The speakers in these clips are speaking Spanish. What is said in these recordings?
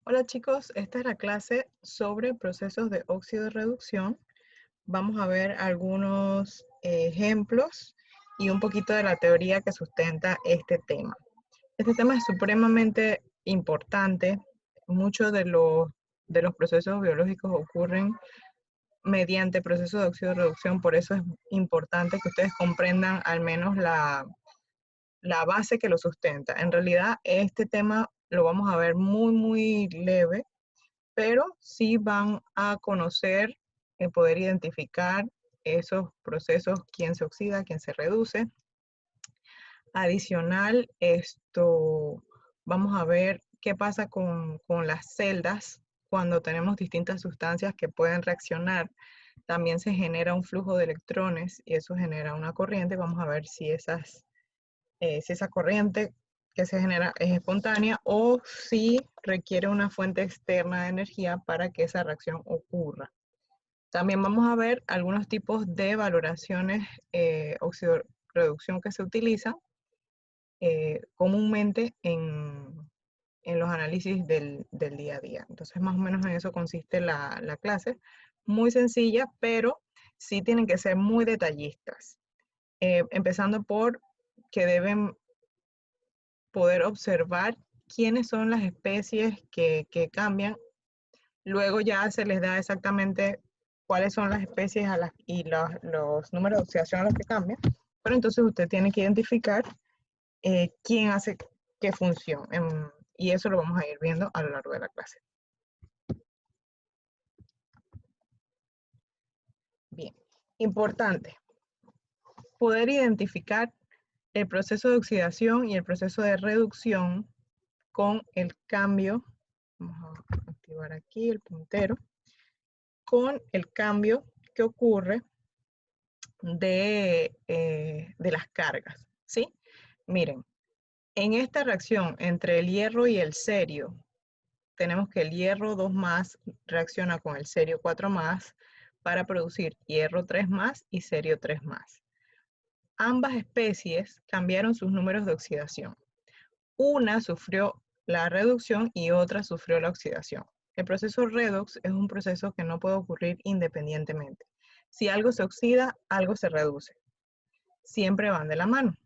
Hola chicos, esta es la clase sobre procesos de óxido de reducción. Vamos a ver algunos ejemplos y un poquito de la teoría que sustenta este tema. Este tema es supremamente importante. Muchos de los procesos biológicos ocurren mediante procesos de óxido de reducción, por eso es importante que ustedes comprendan al menos la base que lo sustenta. En realidad, este tema lo vamos a ver muy leve, pero sí van a conocer, poder identificar esos procesos, quién se oxida, quién se reduce. Adicional, vamos a ver qué pasa con las celdas cuando tenemos distintas sustancias que pueden reaccionar. También se genera un flujo de electrones y eso genera una corriente. Vamos a ver si si esa corriente que se genera es espontánea o si requiere una fuente externa de energía para que esa reacción ocurra. También vamos a ver algunos tipos de valoraciones oxidorreducción que se utilizan comúnmente en los análisis del día a día. Entonces, más o menos en eso consiste la clase. Muy sencilla, pero sí tienen que ser muy detallistas. Empezando por que deben poder observar quiénes son las especies que cambian. Luego ya se les da exactamente cuáles son las especies y los números de oxidación a los que cambian. Pero entonces usted tiene que identificar quién hace qué función. Y eso lo vamos a ir viendo a lo largo de la clase. Bien, importante, poder identificar el proceso de oxidación y el proceso de reducción con el cambio. Vamos a activar aquí el puntero. Con el cambio que ocurre de las cargas, ¿sí? Miren, en esta reacción entre el hierro y el cerio, tenemos que el hierro 2 más reacciona con el cerio 4 más para producir hierro 3 más y cerio 3 más. Ambas especies cambiaron sus números de oxidación. Una sufrió la reducción y otra sufrió la oxidación. El proceso redox es un proceso que no puede ocurrir independientemente. Si algo se oxida, algo se reduce. Siempre van de la mano.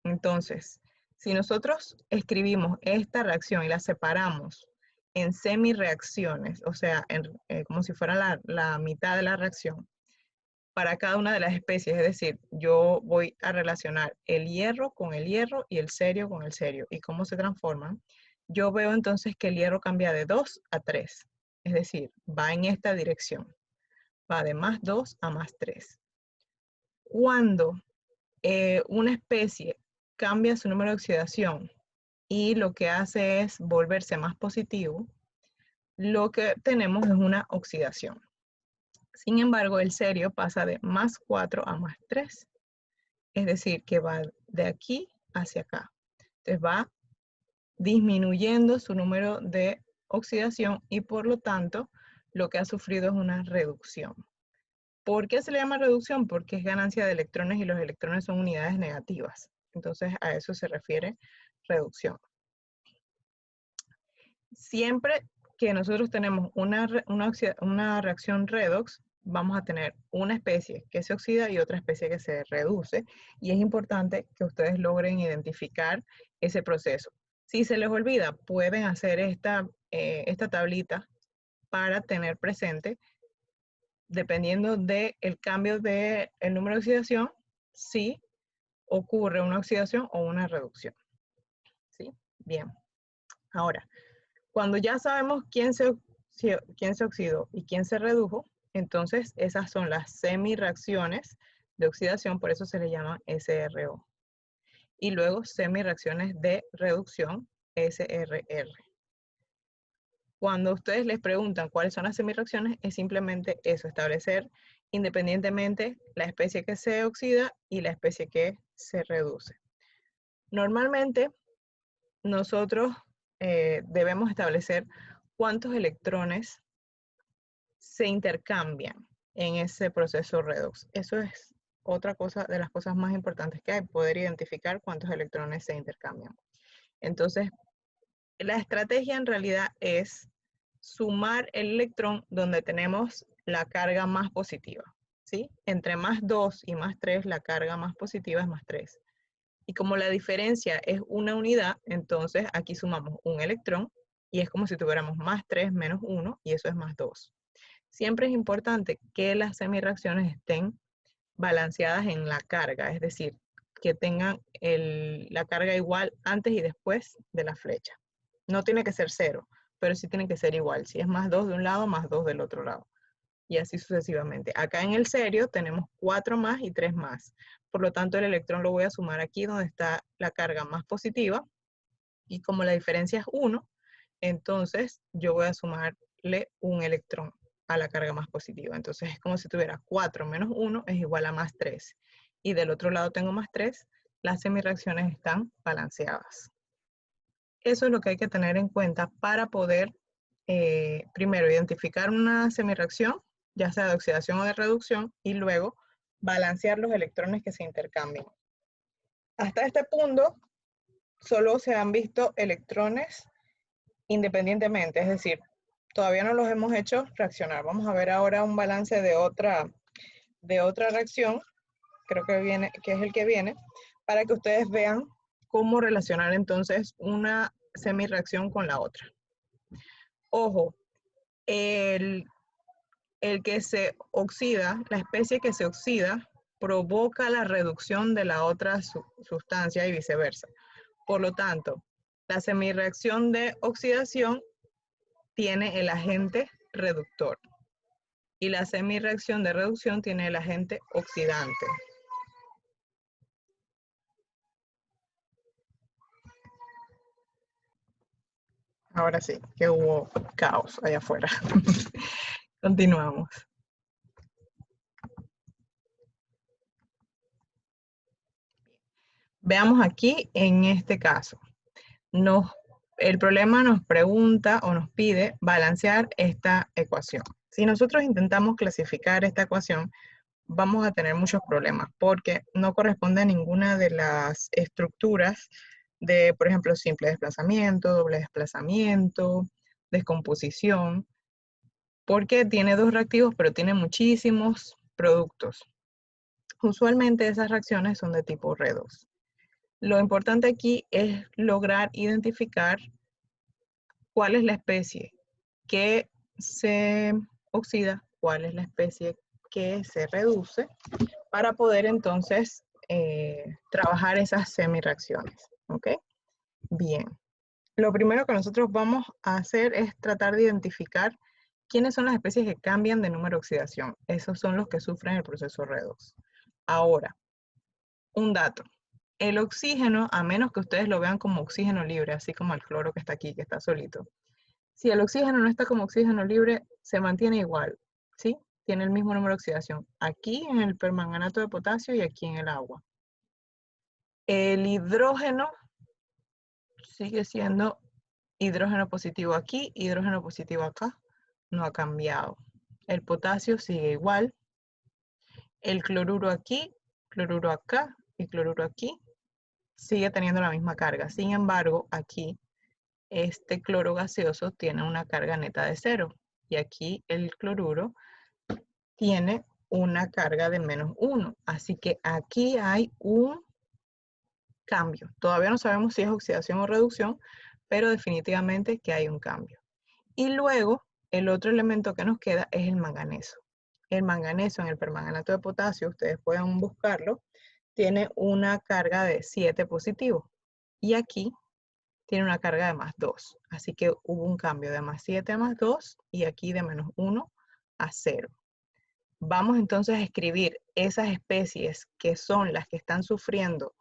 Entonces, si nosotros escribimos esta reacción y la separamos en semireacciones, o sea, como si fuera la mitad de la reacción, para cada una de las especies, es decir, yo voy a relacionar el hierro con el hierro y el cerio con el cerio. ¿Y cómo se transforman? Yo veo entonces que el hierro cambia de 2 a 3, es decir, va en esta dirección, va de más 2 a más 3. Cuando una especie cambia su número de oxidación y lo que hace es volverse más positivo, lo que tenemos es una oxidación. Sin embargo, el cerio pasa de más 4 a más 3. Es decir, que va de aquí hacia acá. Entonces va disminuyendo su número de oxidación y por lo tanto lo que ha sufrido es una reducción. ¿Por qué se le llama reducción? Porque es ganancia de electrones y los electrones son unidades negativas. Entonces a eso se refiere reducción. Siempre que nosotros tenemos una reacción redox, vamos a tener una especie que se oxida y otra especie que se reduce. Y es importante que ustedes logren identificar ese proceso. Si se les olvida, pueden hacer esta tablita para tener presente, dependiendo del cambio del número de oxidación, si ocurre una oxidación o una reducción. ¿Sí? Bien. Ahora, cuando ya sabemos quién se oxidó y quién se redujo, entonces esas son las semireacciones de oxidación, por eso se le llaman SRO. Y luego semireacciones de reducción, SRR. Cuando ustedes les preguntan cuáles son las semireacciones, es simplemente eso, establecer independientemente la especie que se oxida y la especie que se reduce. Normalmente, nosotros debemos establecer cuántos electrones se intercambian en ese proceso redox. Eso es otra cosa de las cosas más importantes que hay, poder identificar cuántos electrones se intercambian. Entonces, la estrategia en realidad es sumar el electrón donde tenemos la carga más positiva, ¿sí? Entre más 2 y más 3, la carga más positiva es más 3. Y como la diferencia es una unidad, entonces aquí sumamos un electrón y es como si tuviéramos más 3 menos 1 y eso es más 2. Siempre es importante que las semirreacciones estén balanceadas en la carga, es decir, que tengan la carga igual antes y después de la flecha. No tiene que ser 0, pero sí tiene que ser igual. Si es más 2 de un lado, más 2 del otro lado. Y así sucesivamente. Acá en el serio tenemos 4 más y 3 más. Por lo tanto, el electrón lo voy a sumar aquí donde está la carga más positiva. Y como la diferencia es 1, entonces yo voy a sumarle un electrón a la carga más positiva. Entonces es como si tuviera 4 menos 1 es igual a más 3. Y del otro lado tengo más 3. Las semirreacciones están balanceadas. Eso es lo que hay que tener en cuenta para poder, primero, identificar una semirreacción, ya sea de oxidación o de reducción, y luego balancear los electrones que se intercambian. Hasta este punto, solo se han visto electrones independientemente, es decir, todavía no los hemos hecho reaccionar. Vamos a ver ahora un balance de otra reacción, creo que es el que viene, para que ustedes vean cómo relacionar entonces una semirreacción con la otra. Ojo, el que se oxida, la especie que se oxida, provoca la reducción de la otra sustancia y viceversa. Por lo tanto, la semirreacción de oxidación tiene el agente reductor y la semirreacción de reducción tiene el agente oxidante. Ahora sí, que hubo caos allá afuera. Continuamos. Veamos aquí en este caso. El problema nos pregunta o nos pide balancear esta ecuación. Si nosotros intentamos clasificar esta ecuación, vamos a tener muchos problemas porque no corresponde a ninguna de las estructuras de, por ejemplo, simple desplazamiento, doble desplazamiento, descomposición, porque tiene dos reactivos, pero tiene muchísimos productos. Usualmente esas reacciones son de tipo redox. Lo importante aquí es lograr identificar cuál es la especie que se oxida, cuál es la especie que se reduce, para poder entonces trabajar esas semirreacciones. ¿Ok? Bien. Lo primero que nosotros vamos a hacer es tratar de identificar quiénes son las especies que cambian de número de oxidación. Esos son los que sufren el proceso redox. Ahora, un dato. El oxígeno, a menos que ustedes lo vean como oxígeno libre, así como el cloro que está aquí, que está solito. Si el oxígeno no está como oxígeno libre, se mantiene igual, ¿sí? Tiene el mismo número de oxidación. Aquí en el permanganato de potasio y aquí en el agua. El hidrógeno sigue siendo hidrógeno positivo aquí, hidrógeno positivo acá. No ha cambiado. El potasio sigue igual. El cloruro aquí, cloruro acá y cloruro aquí sigue teniendo la misma carga. Sin embargo, aquí este cloro gaseoso tiene una carga neta de 0 y aquí el cloruro tiene una carga de menos 1. Así que aquí hay un cambio. Todavía no sabemos si es oxidación o reducción, pero definitivamente que hay un cambio. Y luego, el otro elemento que nos queda es el manganeso. El manganeso en el permanganato de potasio, ustedes pueden buscarlo, tiene una carga de 7 positivo. Y aquí tiene una carga de más 2. Así que hubo un cambio de más 7 a más 2 y aquí de menos 1 a 0. Vamos entonces a escribir esas especies que son las que están sufriendo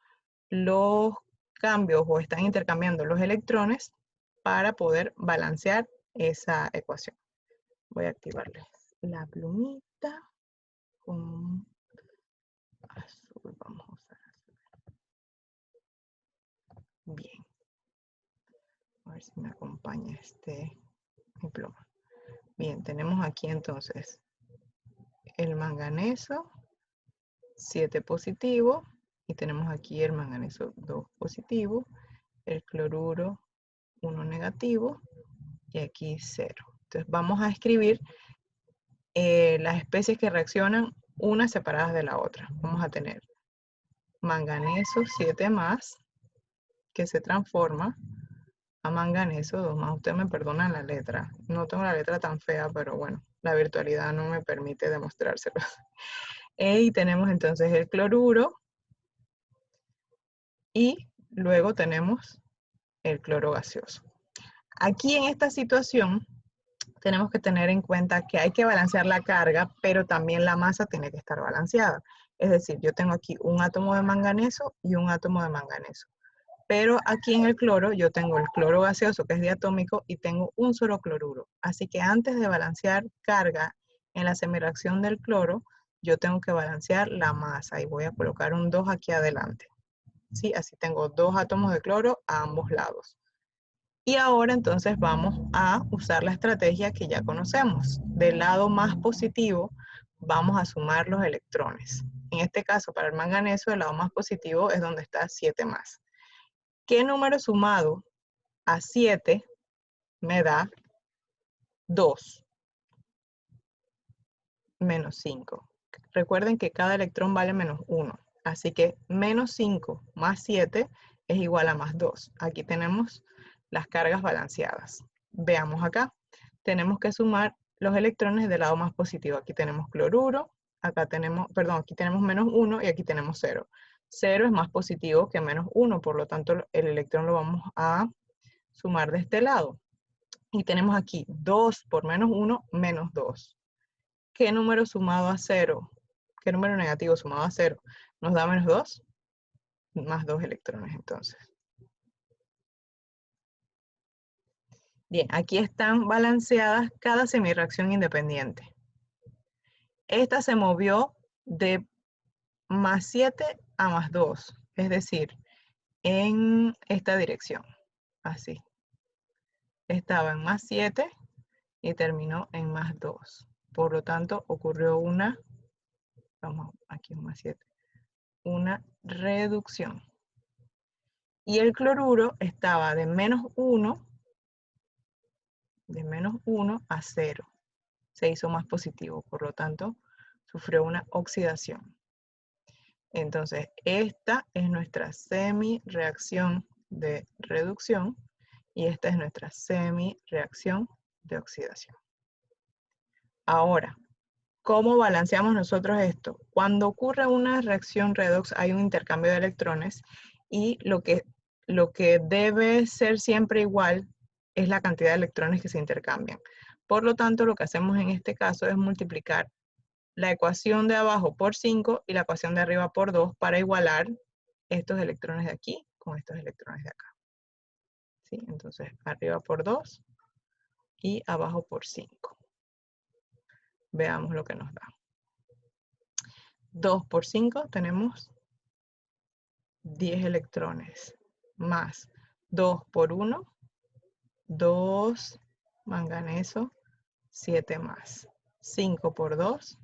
los cambios o están intercambiando los electrones para poder balancear esa ecuación. Voy a activarles la plumita con azul. Vamos a usar azul. Bien. A ver si me acompaña mi pluma. Bien, tenemos aquí entonces el manganeso 7 positivo y tenemos aquí el manganeso 2 positivo, el cloruro 1 negativo y aquí 0. Entonces vamos a escribir las especies que reaccionan unas separadas de la otra. Vamos a tener manganeso 7 más, que se transforma a manganeso 2 más. Ustedes me perdonan la letra. No tengo la letra tan fea, pero bueno, la virtualidad no me permite demostrárselo. Y tenemos entonces el cloruro. Y luego tenemos el cloro gaseoso. Aquí en esta situación tenemos que tener en cuenta que hay que balancear la carga, pero también la masa tiene que estar balanceada. Es decir, yo tengo aquí un átomo de manganeso y un átomo de manganeso. Pero aquí en el cloro yo tengo el cloro gaseoso, que es diatómico, y tengo un solo cloruro. Así que antes de balancear carga en la semireacción del cloro, yo tengo que balancear la masa. Y voy a colocar un 2 aquí adelante. ¿Sí? Así tengo 2 átomos de cloro a ambos lados. Y ahora entonces vamos a usar la estrategia que ya conocemos. Del lado más positivo vamos a sumar los electrones. En este caso, para el manganeso, el lado más positivo es donde está 7 más. ¿Qué número sumado a 7 me da 2 menos 5? Recuerden que cada electrón vale menos 1. Así que menos 5 más 7 es igual a más 2. Aquí tenemos las cargas balanceadas. Veamos acá. Tenemos que sumar los electrones del lado más positivo. Aquí tenemos cloruro, acá tenemos, perdón, aquí tenemos menos 1 y aquí tenemos 0. 0 es más positivo que menos 1, por lo tanto el electrón lo vamos a sumar de este lado. Y tenemos aquí 2 por menos 1, menos 2. ¿Qué número sumado a 0? ¿Qué número negativo sumado a 0 nos da menos 2? Más 2 electrones entonces. Bien, aquí están balanceadas cada semirreacción independiente. Esta se movió de más 7 a más 2, es decir, en esta dirección, así. Estaba en más 7 y terminó en más 2. Por lo tanto, ocurrió una, vamos, aquí en más 7, una reducción. Y el cloruro estaba de menos 1 a 0. Se hizo más positivo, por lo tanto, sufrió una oxidación. Entonces, esta es nuestra semi-reacción de reducción y esta es nuestra semi-reacción de oxidación. Ahora, ¿cómo balanceamos nosotros esto? Cuando ocurre una reacción redox hay un intercambio de electrones y lo que debe ser siempre igual es la cantidad de electrones que se intercambian. Por lo tanto, lo que hacemos en este caso es multiplicar la ecuación de abajo por 5 y la ecuación de arriba por 2 para igualar estos electrones de aquí con estos electrones de acá. ¿Sí? Entonces, arriba por 2 y abajo por 5. Veamos lo que nos da. 2 por 5 tenemos 10 electrones, más 2 por 1, 2 manganeso, 7 más. 5 por 2,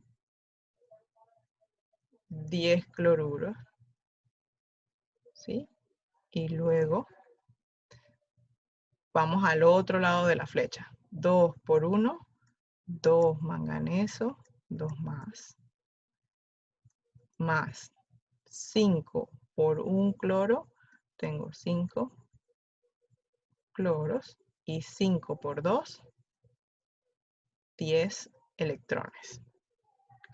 10 cloruros, ¿sí? Y luego vamos al otro lado de la flecha. 2 por 1, 2 manganeso, 2 más 5 por 1 cloro, tengo 5 cloros, y 5 por 2, 10 electrones.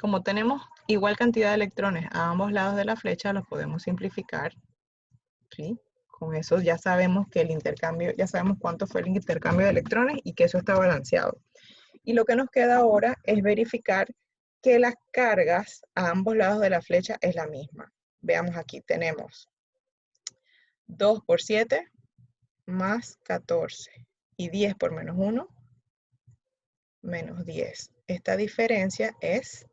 Como tenemos igual cantidad de electrones a ambos lados de la flecha, los podemos simplificar, ¿sí? Con eso ya sabemos que el intercambio, ya sabemos cuánto fue el intercambio de electrones y que eso está balanceado. Y lo que nos queda ahora es verificar que las cargas a ambos lados de la flecha es la misma. Veamos aquí, tenemos 2 por 7 más 14 y 10 por menos 1 menos 10. Esta diferencia es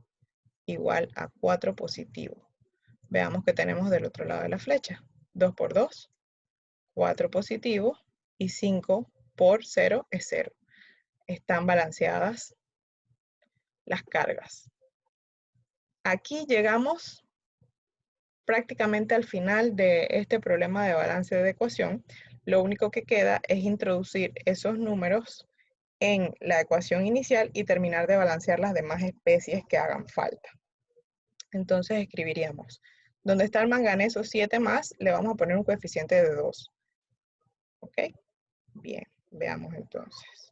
igual a 4 positivo. Veamos que tenemos del otro lado de la flecha. 2 por 2, 4 positivo, y 5 por 0 es 0. Están balanceadas las cargas. Aquí llegamos prácticamente al final de este problema de balance de ecuación. Lo único que queda es introducir esos números en la ecuación inicial y terminar de balancear las demás especies que hagan falta. Entonces escribiríamos, donde está el manganeso 7 más, le vamos a poner un coeficiente de 2. ¿Ok? Bien, veamos entonces.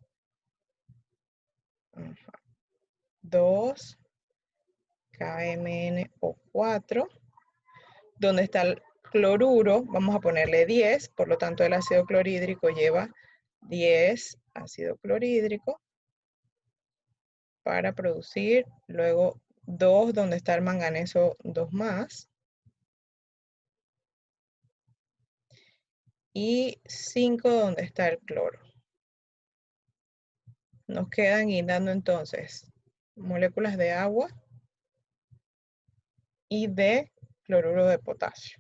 2 KMnO4. Donde está el cloruro, vamos a ponerle 10, por lo tanto el ácido clorhídrico lleva 10 ácido clorhídrico para producir, luego 2 donde está el manganeso 2 más, y 5 donde está el cloro. Nos quedan guindando entonces moléculas de agua y de cloruro de potasio.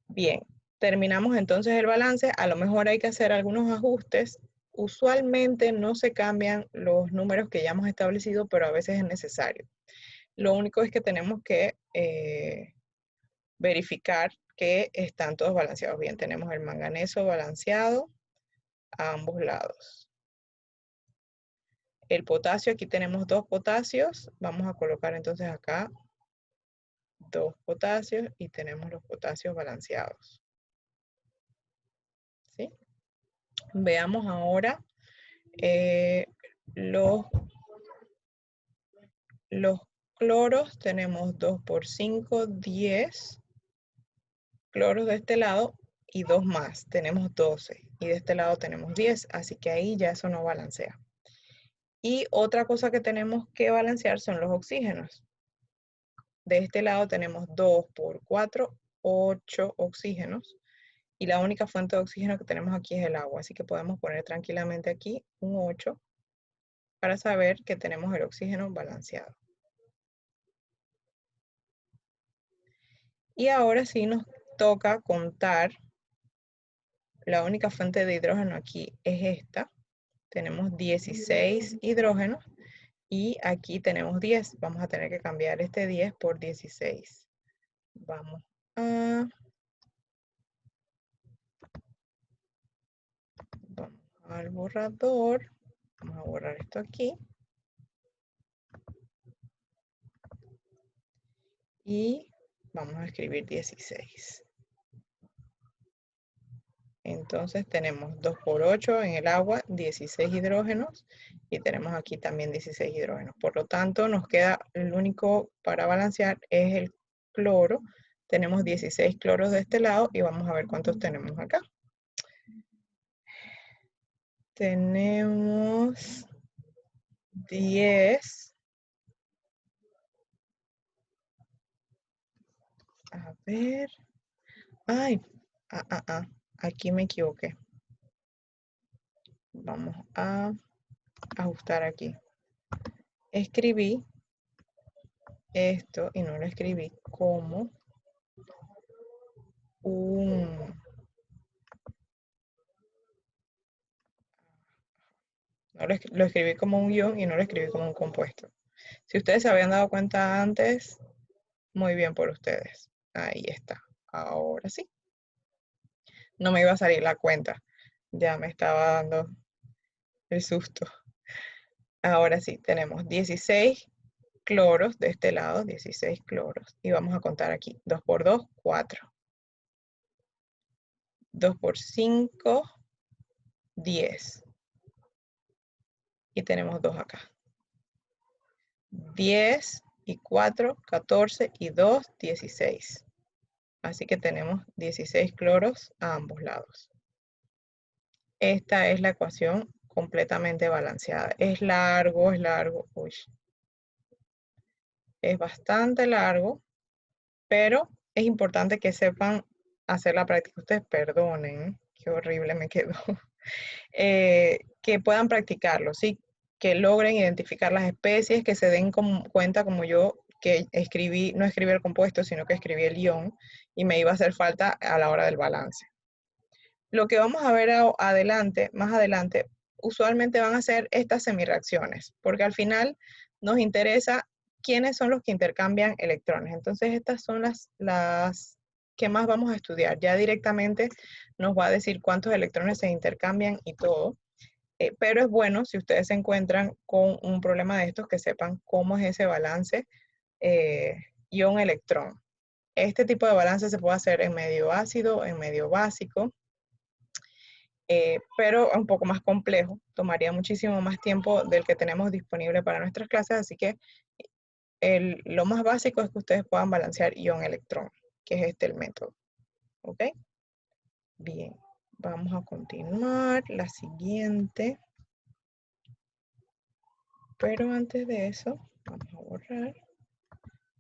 Bien, terminamos entonces el balance. A lo mejor hay que hacer algunos ajustes. Usualmente no se cambian los números que ya hemos establecido, pero a veces es necesario. Lo único es que tenemos que verificar que están todos balanceados bien. Tenemos el manganeso balanceado a ambos lados. El potasio, aquí tenemos 2 potasios. Vamos a colocar entonces acá 2 potasios y tenemos los potasios balanceados. ¿Sí? Veamos ahora los cloros. Tenemos 2 por 5, 10 cloros de este lado y 2 más. Tenemos 12 y de este lado tenemos 10, así que ahí ya eso no balancea. Y otra cosa que tenemos que balancear son los oxígenos. De este lado tenemos 2 por 4, 8 oxígenos. Y la única fuente de oxígeno que tenemos aquí es el agua. Así que podemos poner tranquilamente aquí un 8 para saber que tenemos el oxígeno balanceado. Y ahora sí nos toca contar. La única fuente de hidrógeno aquí es esta. Tenemos 16 hidrógenos. Y aquí tenemos 10. Vamos a tener que cambiar este 10 por 16. Vamos al borrador. Vamos a borrar esto aquí. Y vamos a escribir 16. Entonces tenemos 2 por 8 en el agua, 16 hidrógenos. Y tenemos aquí también 16 hidrógenos. Por lo tanto, nos queda el único para balancear es el cloro. Tenemos 16 cloros de este lado y vamos a ver cuántos tenemos acá. Tenemos 10. A ver. Ay, aquí me equivoqué. Vamos a ajustar aquí. Escribí esto y no lo escribí como un... lo escribí como un ion y no lo escribí como un compuesto. Si ustedes se habían dado cuenta antes, muy bien por ustedes. Ahí está. Ahora sí. No me iba a salir la cuenta. Ya me estaba dando el susto. Ahora sí, tenemos 16 cloros de este lado, 16 cloros. Y vamos a contar aquí. 2 por 2, 4. 2 por 5, 10. Y tenemos 2 acá. 10 y 4, 14 y 2, 16. Así que tenemos 16 cloros a ambos lados. Esta es la ecuación completamente balanceada. Es largo. Uy. Es bastante largo, pero es importante que sepan hacer la práctica. Ustedes perdonen, qué horrible me quedó. Que puedan practicarlo, ¿sí? Que logren identificar las especies, que se den cuenta como yo, que no escribí el compuesto, sino que escribí el ion y me iba a hacer falta a la hora del balance. Lo que vamos a ver más adelante, usualmente van a ser estas semirreacciones, porque al final nos interesa quiénes son los que intercambian electrones. Entonces estas son las que más vamos a estudiar. Ya directamente nos va a decir cuántos electrones se intercambian y todo. Pero es bueno si ustedes se encuentran con un problema de estos que sepan cómo es ese balance ion-electrón. Este tipo de balance se puede hacer en medio ácido, en medio básico, pero es un poco más complejo. Tomaría muchísimo más tiempo del que tenemos disponible para nuestras clases, así que lo más básico es que ustedes puedan balancear ion-electrón, que es el método. ¿Ok? Bien, vamos a continuar. La siguiente. Pero antes de eso, vamos a borrar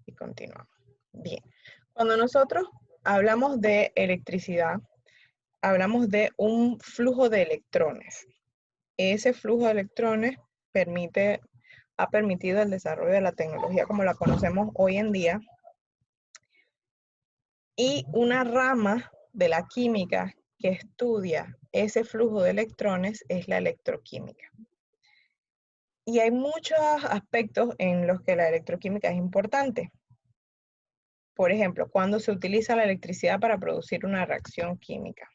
y continuamos. Bien, cuando nosotros hablamos de electricidad, hablamos de un flujo de electrones. Ese flujo de electrones ha permitido el desarrollo de la tecnología como la conocemos hoy en día. Y una rama de la química que estudia ese flujo de electrones es la electroquímica. Y hay muchos aspectos en los que la electroquímica es importante. Por ejemplo, cuando se utiliza la electricidad para producir una reacción química.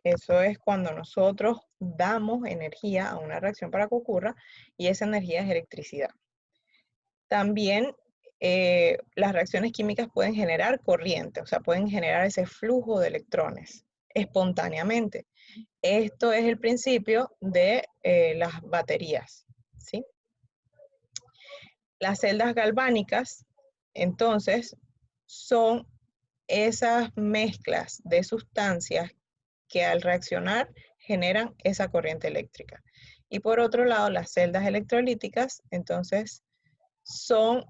Eso es cuando nosotros damos energía a una reacción para que ocurra y esa energía es electricidad. También las reacciones químicas pueden generar corriente, o sea, pueden generar ese flujo de electrones espontáneamente. Esto es el principio de las baterías, ¿sí? Las celdas galvánicas, entonces, son esas mezclas de sustancias que al reaccionar generan esa corriente eléctrica. Y por otro lado, las celdas electrolíticas, entonces, son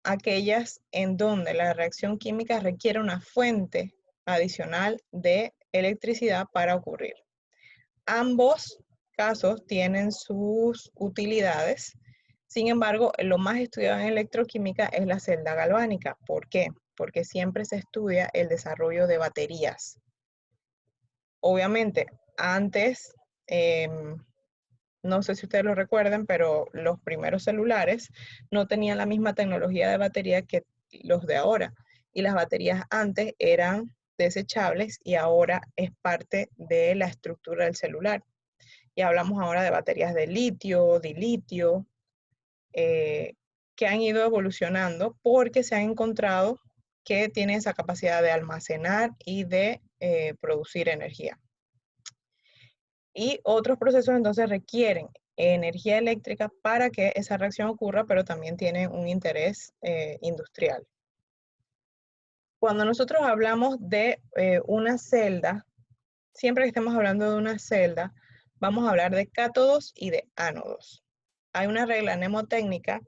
aquellas en donde la reacción química requiere una fuente adicional de electricidad para ocurrir. Ambos casos tienen sus utilidades. Sin embargo, lo más estudiado en electroquímica es la celda galvánica. ¿Por qué? Porque siempre se estudia el desarrollo de baterías. Obviamente, antes, no sé si ustedes lo recuerdan, pero los primeros celulares no tenían la misma tecnología de batería que los de ahora. Y las baterías antes eran desechables y ahora es parte de la estructura del celular. Y hablamos ahora de baterías de litio, dilitio, que han ido evolucionando porque se han encontrado que tienen esa capacidad de almacenar y de producir energía. Y otros procesos entonces requieren energía eléctrica para que esa reacción ocurra, pero también tienen un interés industrial. Cuando nosotros hablamos de una celda, siempre que estemos hablando de una celda, vamos a hablar de cátodos y de ánodos. Hay una regla mnemotécnica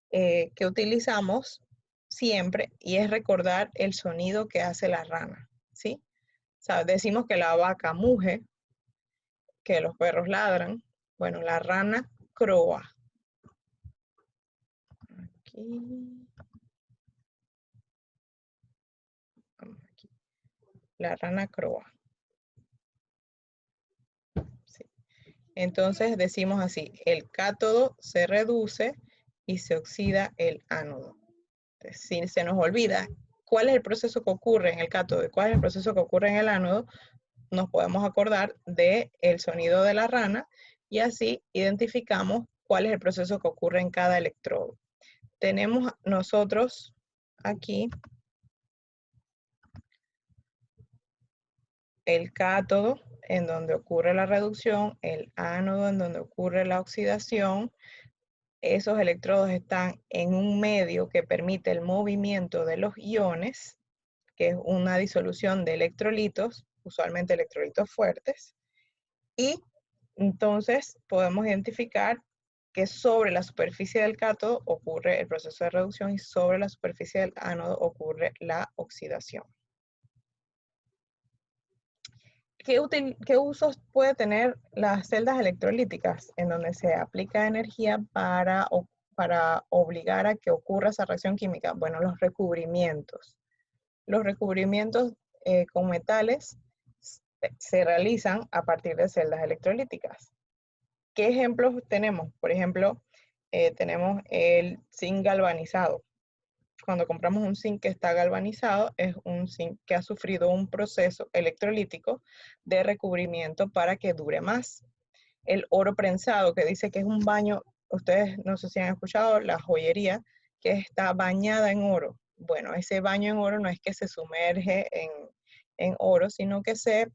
que utilizamos siempre y es recordar el sonido que hace la rana, ¿sí? O sea, decimos que la vaca muge, que los perros ladran. Bueno, la rana croa. Aquí. Vamos aquí. La rana croa. Sí. Entonces decimos así, el cátodo se reduce y se oxida el ánodo. Entonces, si se nos olvida cuál es el proceso que ocurre en el cátodo y cuál es el proceso que ocurre en el ánodo, nos podemos acordar del sonido de la rana y así identificamos cuál es el proceso que ocurre en cada electrodo. Tenemos nosotros aquí el cátodo en donde ocurre la reducción, el ánodo en donde ocurre la oxidación. Esos electrodos están en un medio que permite el movimiento de los iones, que es una disolución de electrolitos, usualmente electrolitos fuertes, y entonces podemos identificar que sobre la superficie del cátodo ocurre el proceso de reducción y sobre la superficie del ánodo ocurre la oxidación. ¿Qué usos puede tener las celdas electrolíticas en donde se aplica energía para obligar a que ocurra esa reacción química? Bueno, los recubrimientos. Los recubrimientos con metales se realizan a partir de celdas electrolíticas. ¿Qué ejemplos tenemos? Por ejemplo, tenemos el zinc galvanizado. Cuando compramos un zinc que está galvanizado, es un zinc que ha sufrido un proceso electrolítico de recubrimiento para que dure más. el oro prensado, que dice que es un baño, ustedes no sé si han escuchado, la joyería, que está bañada en oro. Bueno, ese baño en oro no es que se sumerge en oro, sino que se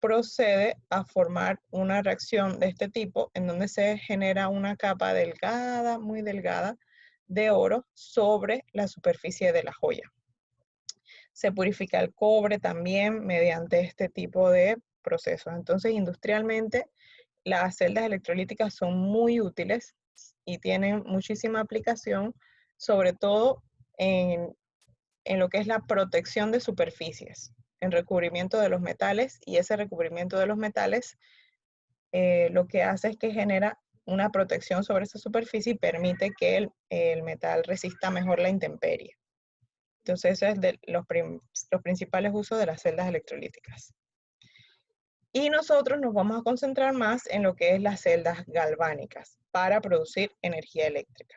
procede a formar una reacción de este tipo en donde se genera una capa delgada, muy delgada, de oro sobre la superficie de la joya. Se purifica el cobre también mediante este tipo de procesos. Entonces, industrialmente, las celdas electrolíticas son muy útiles y tienen muchísima aplicación, sobre todo en lo que es la protección de superficies, en recubrimiento de los metales, y ese recubrimiento de los metales lo que hace es que genera una protección sobre esa superficie y permite que el metal resista mejor la intemperie. Entonces, eso es de los principales usos de las celdas electrolíticas. Y nosotros nos vamos a concentrar más en lo que es las celdas galvánicas para producir energía eléctrica.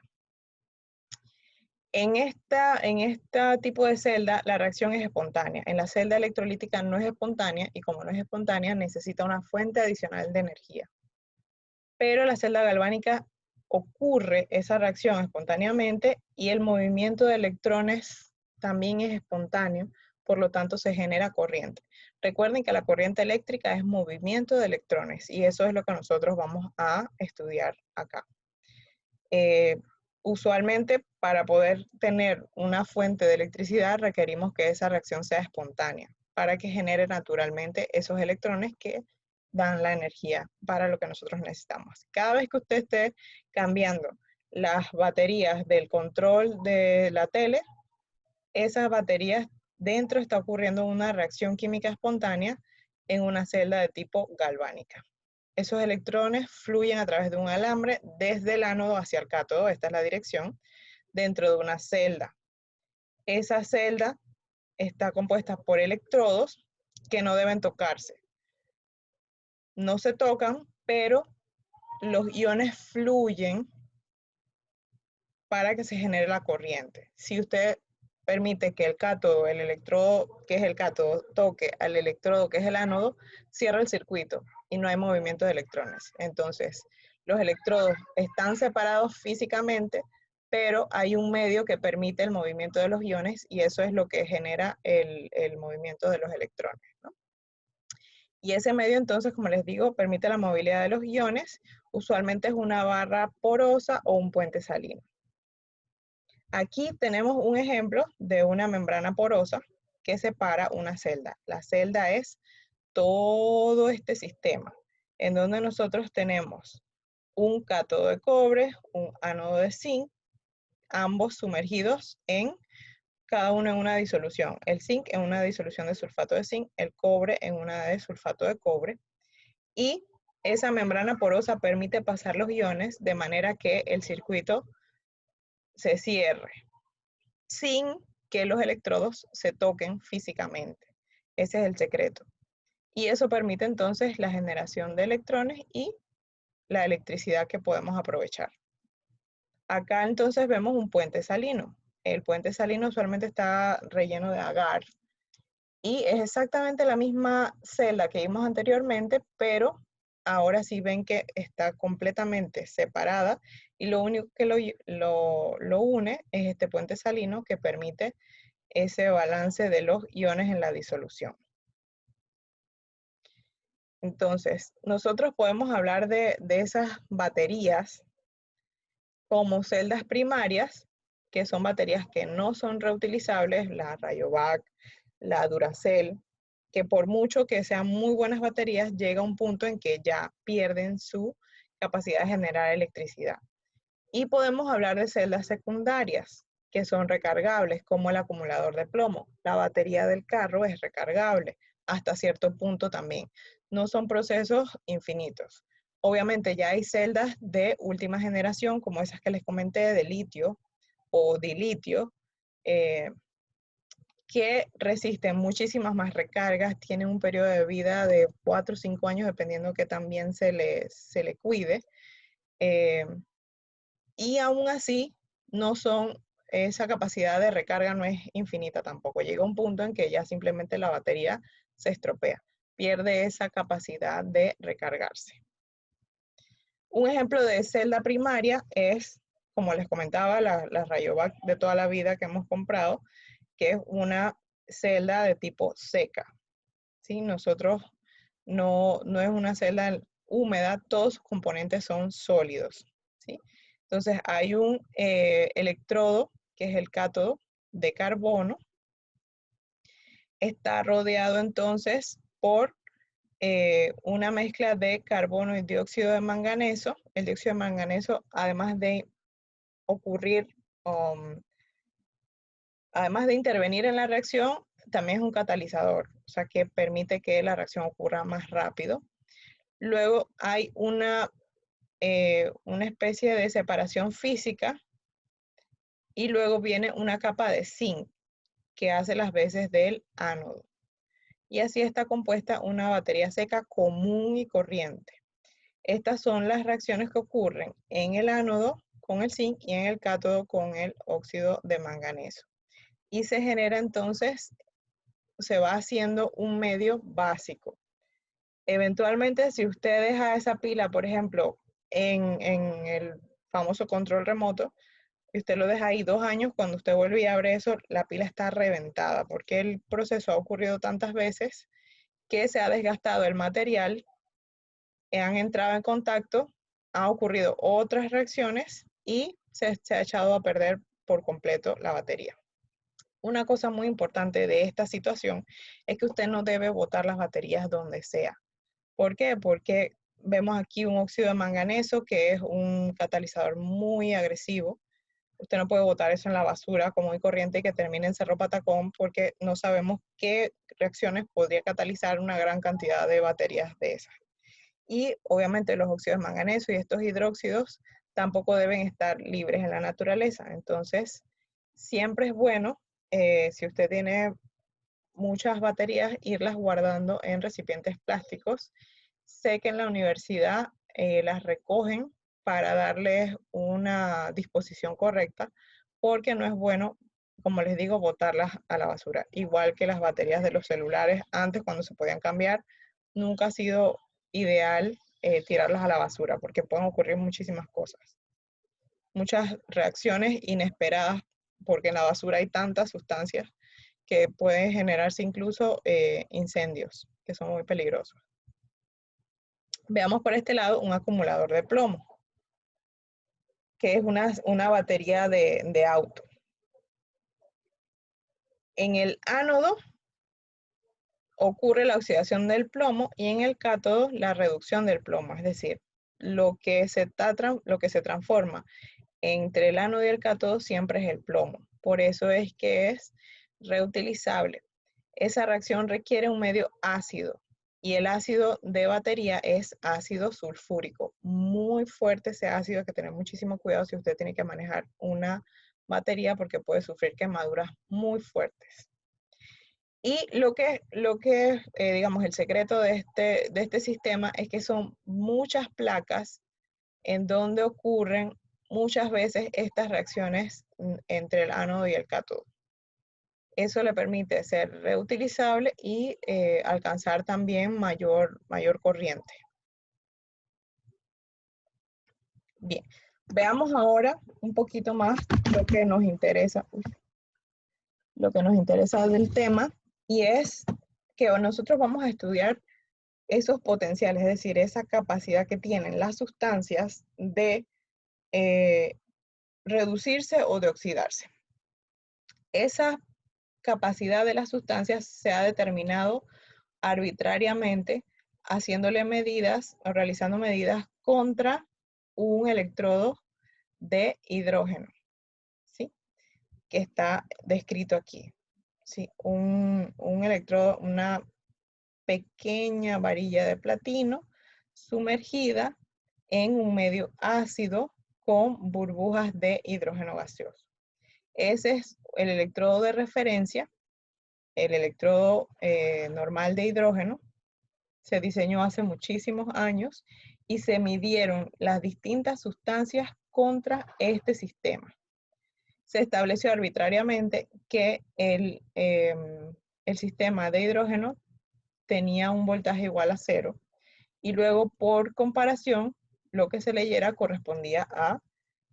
En este tipo de celda, la reacción es espontánea. En la celda electrolítica no es espontánea, y como no es espontánea, necesita una fuente adicional de energía. Pero en la celda galvánica ocurre esa reacción espontáneamente y el movimiento de electrones también es espontáneo, por lo tanto se genera corriente. Recuerden que la corriente eléctrica es movimiento de electrones y eso es lo que nosotros vamos a estudiar acá. Usualmente, para poder tener una fuente de electricidad, requerimos que esa reacción sea espontánea, para que genere naturalmente esos electrones que dan la energía para lo que nosotros necesitamos. Cada vez que usted esté cambiando las baterías del control de la tele, esas baterías dentro está ocurriendo una reacción química espontánea en una celda de tipo galvánica. Esos electrones fluyen a través de un alambre desde el ánodo hacia el cátodo, esta es la dirección, dentro de una celda. Esa celda está compuesta por electrodos que no deben tocarse. No se tocan, pero los iones fluyen para que se genere la corriente. Si usted permite que el cátodo, el electrodo que es el cátodo, toque al electrodo que es el ánodo, cierra el circuito y no hay movimiento de electrones. Entonces, los electrodos están separados físicamente, pero hay un medio que permite el movimiento de los iones y eso es lo que genera el movimiento de los electrones, ¿no? Y ese medio, entonces, como les digo, permite la movilidad de los iones. Usualmente es una barra porosa o un puente salino. Aquí tenemos un ejemplo de una membrana porosa que separa una celda. La celda es todo este sistema, en donde nosotros tenemos un cátodo de cobre, un ánodo de zinc, ambos sumergidos en cada uno en una disolución. El zinc en una disolución de sulfato de zinc, el cobre en una de sulfato de cobre. Y esa membrana porosa permite pasar los iones de manera que el circuito se cierre, sin que los electrodos se toquen físicamente. Ese es el secreto. Y eso permite entonces la generación de electrones y la electricidad que podemos aprovechar. Acá entonces vemos un puente salino. El puente salino usualmente está relleno de agar y es exactamente la misma celda que vimos anteriormente, pero ahora sí ven que está completamente separada y lo único que lo une es este puente salino que permite ese balance de los iones en la disolución. Entonces, nosotros podemos hablar de esas baterías como celdas primarias, que son baterías que no son reutilizables, la Rayovac, la Duracell, que por mucho que sean muy buenas baterías, llega un punto en que ya pierden su capacidad de generar electricidad. Y podemos hablar de celdas secundarias, que son recargables, como el acumulador de plomo. La batería del carro es recargable, hasta cierto punto también. No son procesos infinitos. Obviamente ya hay celdas de última generación, como esas que les comenté, de litio o dilitio, que resisten muchísimas más recargas, tienen un periodo de vida de 4 o 5 años, dependiendo que también se le cuide. Y aún así, esa capacidad de recarga no es infinita tampoco. Llega un punto en que ya simplemente la batería se estropea, pierde esa capacidad de recargarse. Un ejemplo de celda primaria es, como les comentaba, la Rayovac de toda la vida que hemos comprado, que es una celda de tipo seca. ¿Sí? Nosotros no es una celda húmeda, todos sus componentes son sólidos. ¿Sí? Entonces hay un electrodo, que es el cátodo de carbono. Está rodeado entonces por una mezcla de carbono y dióxido de manganeso. El dióxido de manganeso, además de ocurrir, además de intervenir en la reacción, también es un catalizador, o sea que permite que la reacción ocurra más rápido. Luego hay una especie de separación física y luego viene una capa de zinc que hace las veces del ánodo. Y así está compuesta una batería seca común y corriente. Estas son las reacciones que ocurren en el ánodo con el zinc y en el cátodo con el óxido de manganeso. Y se genera entonces, se va haciendo un medio básico. Eventualmente, si usted deja esa pila, por ejemplo, en el famoso control remoto, y usted lo deja ahí 2 años, cuando usted vuelve y abre eso, la pila está reventada, porque el proceso ha ocurrido tantas veces que se ha desgastado el material, han entrado en contacto, han ocurrido otras reacciones y se ha echado a perder por completo la batería. Una cosa muy importante de esta situación es que usted no debe botar las baterías donde sea. ¿Por qué? Porque vemos aquí un óxido de manganeso que es un catalizador muy agresivo. Usted no puede botar eso en la basura común y corriente y que termine en Cerro Patacón porque no sabemos qué reacciones podría catalizar una gran cantidad de baterías de esas. Y obviamente los óxidos de manganeso y estos hidróxidos tampoco deben estar libres en la naturaleza. Entonces, siempre es bueno, si usted tiene muchas baterías, irlas guardando en recipientes plásticos. Sé que en la universidad las recogen para darles una disposición correcta, porque no es bueno, como les digo, botarlas a la basura. Igual que las baterías de los celulares, antes cuando se podían cambiar, nunca ha sido ideal tirarlas a la basura, porque pueden ocurrir muchísimas cosas. Muchas reacciones inesperadas, porque en la basura hay tantas sustancias que pueden generarse incluso incendios, que son muy peligrosos. Veamos por este lado un acumulador de plomo, que es una batería de auto. En el ánodo ocurre la oxidación del plomo y en el cátodo la reducción del plomo, es decir, lo que se transforma entre el ánodo y el cátodo siempre es el plomo. Por eso es que es reutilizable. Esa reacción requiere un medio ácido y el ácido de batería es ácido sulfúrico. Muy fuerte ese ácido, hay que tener muchísimo cuidado si usted tiene que manejar una batería porque puede sufrir quemaduras muy fuertes. Y digamos, el secreto de este sistema es que son muchas placas en donde ocurren muchas veces estas reacciones entre el ánodo y el cátodo. Eso le permite ser reutilizable y alcanzar también mayor corriente. Bien, veamos ahora un poquito más lo que nos interesa, del tema, y es que nosotros vamos a estudiar esos potenciales, es decir, esa capacidad que tienen las sustancias de reducirse o de oxidarse. Esa capacidad de las sustancias se ha determinado arbitrariamente haciéndole medidas o realizando medidas contra un electrodo de hidrógeno, ¿sí? Que está descrito aquí, ¿sí? Un electrodo, una pequeña varilla de platino sumergida en un medio ácido con burbujas de hidrógeno gaseoso. Ese es el electrodo de referencia. El electrodo normal de hidrógeno se diseñó hace muchísimos años y se midieron las distintas sustancias contra este sistema. Se estableció arbitrariamente que el sistema de hidrógeno tenía un voltaje igual a 0 y luego por comparación lo que se leyera correspondía a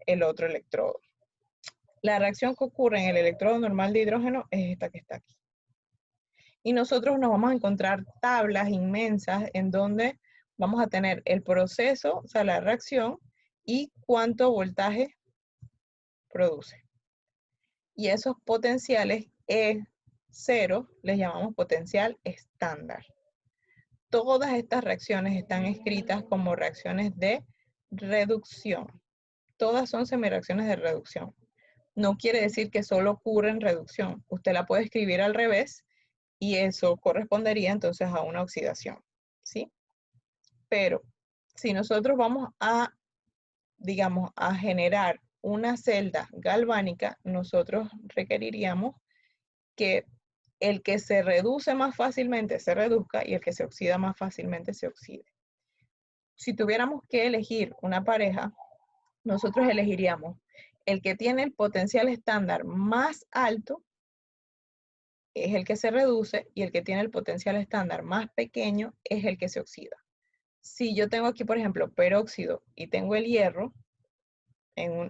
el otro electrodo. La reacción que ocurre en el electrodo normal de hidrógeno es esta que está aquí. Y nosotros nos vamos a encontrar tablas inmensas en donde vamos a tener el proceso, o sea, la reacción, y cuánto voltaje produce. Y esos potenciales E0 les llamamos potencial estándar. Todas estas reacciones están escritas como reacciones de reducción. Todas son semireacciones de reducción. No quiere decir que solo ocurre en reducción. Usted la puede escribir al revés y eso correspondería entonces a una oxidación, ¿sí? Pero si nosotros vamos a, digamos, a generar una celda galvánica, nosotros requeriríamos que el que se reduce más fácilmente se reduzca y el que se oxida más fácilmente se oxide. Si tuviéramos que elegir una pareja, nosotros elegiríamos el que tiene el potencial estándar más alto, es el que se reduce, y el que tiene el potencial estándar más pequeño es el que se oxida. Si yo tengo aquí, por ejemplo, peróxido y tengo el hierro,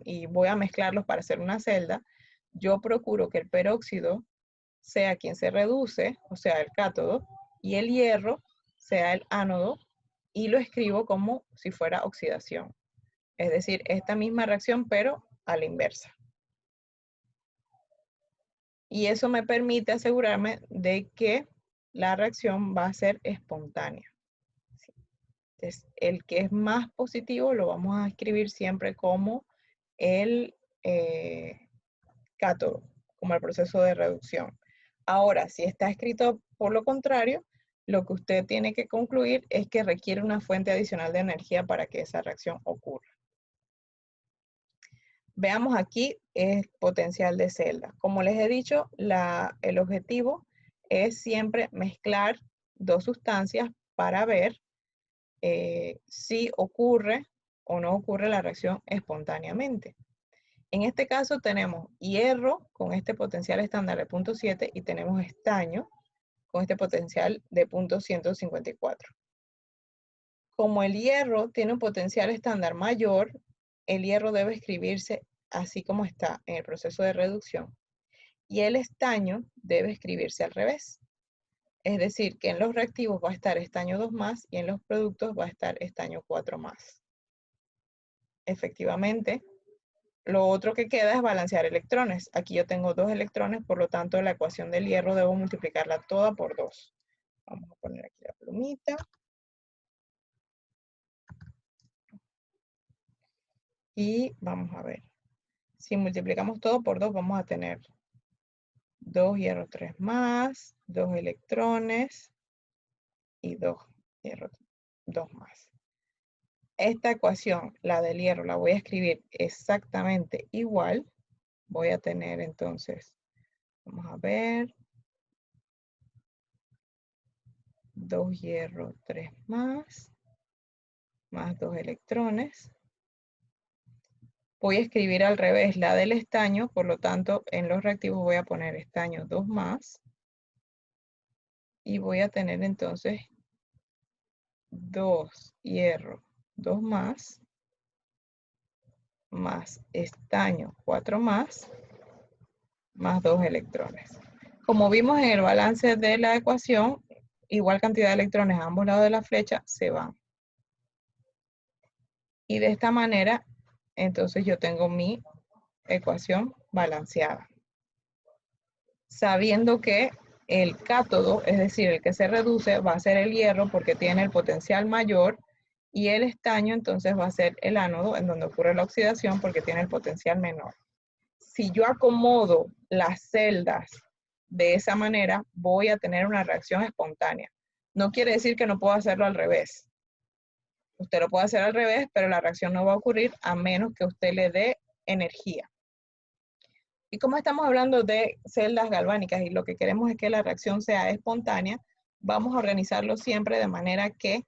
y voy a mezclarlos para hacer una celda, yo procuro que el peróxido sea quien se reduce, o sea, el cátodo, y el hierro sea el ánodo, y lo escribo como si fuera oxidación. Es decir, esta misma reacción, pero a la inversa. Y eso me permite asegurarme de que la reacción va a ser espontánea. Entonces, el que es más positivo lo vamos a escribir siempre como el cátodo, como el proceso de reducción. Ahora, si está escrito por lo contrario, lo que usted tiene que concluir es que requiere una fuente adicional de energía para que esa reacción ocurra. Veamos aquí el potencial de celda. Como les he dicho, el objetivo es siempre mezclar dos sustancias para ver si ocurre o no ocurre la reacción espontáneamente. En este caso tenemos hierro con este potencial estándar de 0.7 y tenemos estaño con este potencial de 0.154. Como el hierro tiene un potencial estándar mayor, el hierro debe escribirse así como está en el proceso de reducción. Y el estaño debe escribirse al revés. Es decir, que en los reactivos va a estar estaño 2+, y en los productos va a estar estaño 4+. Efectivamente, lo otro que queda es balancear electrones. Aquí yo tengo 2 electrones, por lo tanto la ecuación del hierro debo multiplicarla toda por 2. Vamos a poner aquí la plumita. Y vamos a ver. Si multiplicamos todo por 2, vamos a tener 2 hierro 3+, 2 electrones y 2 hierro 2+. Esta ecuación, la del hierro, la voy a escribir exactamente igual. Voy a tener entonces, vamos a ver, 2 hierro 3+, más 2 electrones. Voy a escribir al revés la del estaño, por lo tanto, en los reactivos voy a poner estaño 2+. Y voy a tener entonces 2 hierro 2+, más estaño 4+, más 2 electrones. Como vimos en el balance de la ecuación, igual cantidad de electrones a ambos lados de la flecha se van. Y de esta manera, entonces yo tengo mi ecuación balanceada. Sabiendo que el cátodo, es decir, el que se reduce, va a ser el hierro porque tiene el potencial mayor, y el estaño entonces va a ser el ánodo en donde ocurre la oxidación porque tiene el potencial menor. Si yo acomodo las celdas de esa manera, voy a tener una reacción espontánea. No quiere decir que no puedo hacerlo al revés. Usted lo puede hacer al revés, pero la reacción no va a ocurrir a menos que usted le dé energía. Y como estamos hablando de celdas galvánicas y lo que queremos es que la reacción sea espontánea, vamos a organizarlo siempre de manera que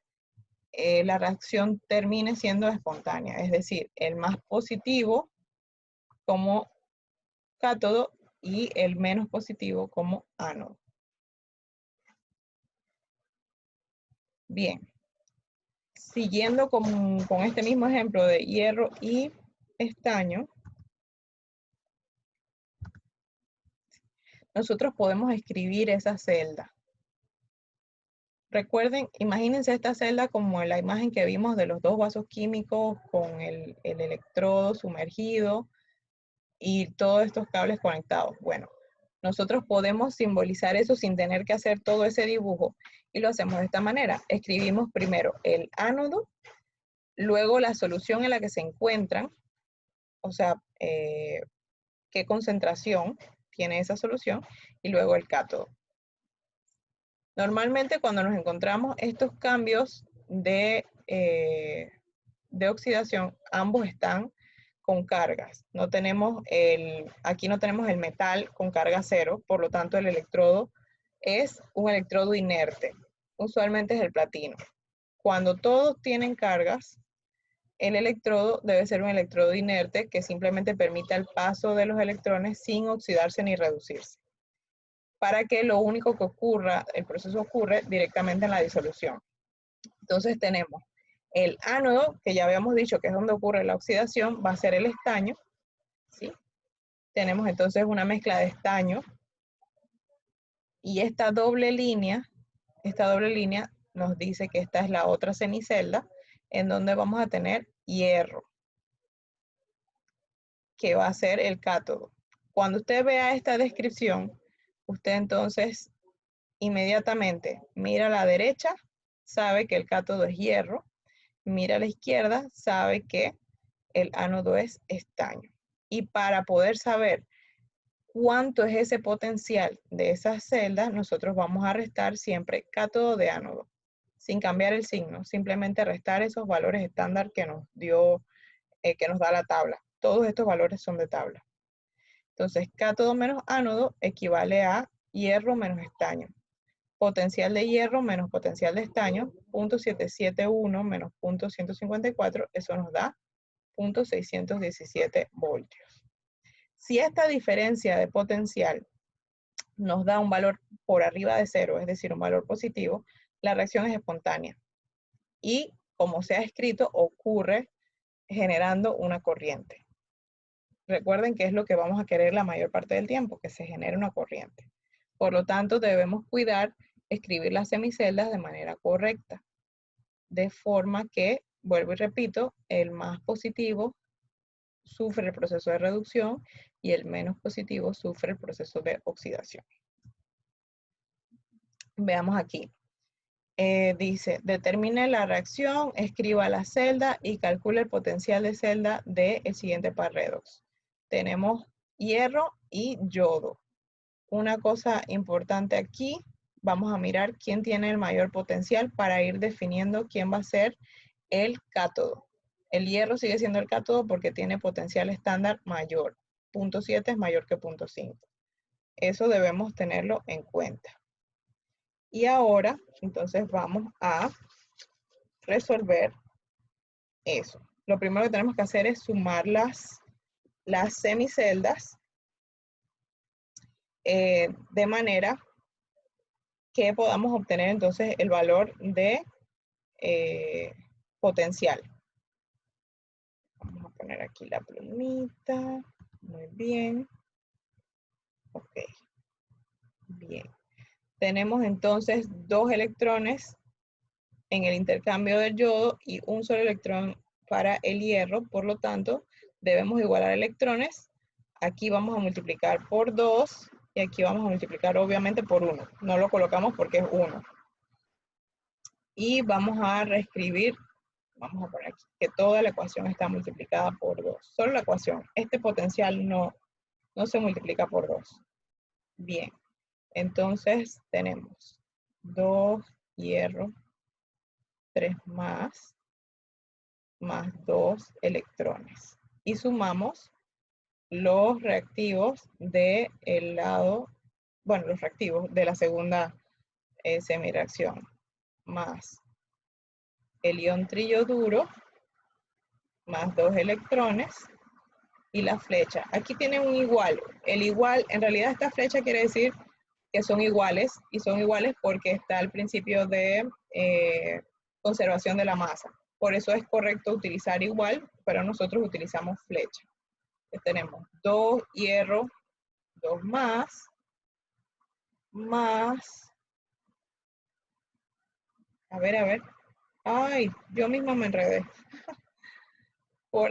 la reacción termine siendo espontánea. Es decir, el más positivo como cátodo y el menos positivo como ánodo. Bien. siguiendo con este mismo ejemplo de hierro y estaño, nosotros podemos escribir esa celda. Recuerden, imagínense esta celda como la imagen que vimos de los dos vasos químicos con el electrodo sumergido y todos estos cables conectados. Bueno, nosotros podemos simbolizar eso sin tener que hacer todo ese dibujo y lo hacemos de esta manera. Escribimos primero el ánodo, luego la solución en la que se encuentran, o sea, qué concentración tiene esa solución, y luego el cátodo. Normalmente cuando nos encontramos estos cambios de oxidación, ambos están con cargas. No tenemos aquí no tenemos el metal con carga cero, por lo tanto el electrodo es un electrodo inerte. Usualmente es el platino. Cuando todos tienen cargas, el electrodo debe ser un electrodo inerte que simplemente permita el paso de los electrones sin oxidarse ni reducirse, para que lo único que ocurra, el proceso ocurre directamente en la disolución. Entonces tenemos el ánodo, que ya habíamos dicho que es donde ocurre la oxidación, va a ser el estaño, ¿sí? Tenemos entonces una mezcla de estaño, y esta doble línea nos dice que esta es la otra semicelda, en donde vamos a tener hierro, que va a ser el cátodo. Cuando usted vea esta descripción, usted entonces inmediatamente mira a la derecha, sabe que el cátodo es hierro, mira a la izquierda, sabe que el ánodo es estaño. Y para poder saber cuánto es ese potencial de esas celdas, nosotros vamos a restar siempre cátodo de ánodo, sin cambiar el signo, simplemente restar esos valores estándar que nos dio, que nos da la tabla. Todos estos valores son de tabla. Entonces, cátodo menos ánodo equivale a hierro menos estaño. Potencial de hierro menos potencial de estaño, 0.771 menos 0.154, eso nos da 0.617 voltios. Si esta diferencia de potencial nos da un valor por arriba de cero, es decir, un valor positivo, la reacción es espontánea. Y, como se ha escrito, ocurre generando una corriente. Recuerden que es lo que vamos a querer la mayor parte del tiempo, que se genere una corriente. Por lo tanto, debemos cuidar escribir las semiceldas de manera correcta, de forma que, vuelvo y repito, el más positivo sufre el proceso de reducción y el menos positivo sufre el proceso de oxidación. Veamos aquí. Dice, determine la reacción, escriba la celda y calcule el potencial de celda del siguiente par redox. Tenemos hierro y yodo. Una cosa importante aquí, vamos a mirar quién tiene el mayor potencial para ir definiendo quién va a ser el cátodo. El hierro sigue siendo el cátodo porque tiene potencial estándar mayor. 0.7 es mayor que 0.5. Eso debemos tenerlo en cuenta. Y ahora, entonces vamos a resolver eso. Lo primero que tenemos que hacer es sumar las semiceldas de manera que podamos obtener entonces el valor de potencial. Vamos a poner aquí la plumita. Muy bien. Ok. Bien. Tenemos entonces 2 electrones en el intercambio del yodo y un solo electrón para el hierro. Por lo tanto, debemos igualar electrones. Aquí vamos a multiplicar por 2 y aquí vamos a multiplicar obviamente por 1. No lo colocamos porque es 1. Y vamos a reescribir, vamos a poner aquí que toda la ecuación está multiplicada por 2. Solo la ecuación. Este potencial no se multiplica por 2. Bien. Entonces tenemos 2 hierro, 3 más 2 electrones. Y sumamos los reactivos del lado, bueno, los reactivos de la segunda semireacción, más el ion trillo-duro, más 2 electrones, y la flecha. Aquí tiene un igual. El igual, en realidad esta flecha quiere decir que son iguales, y son iguales porque está el principio de conservación de la masa. Por eso es correcto utilizar igual, pero nosotros utilizamos flecha. Entonces tenemos 2 hierro, 2 más, a ver, ay, yo misma me enredé por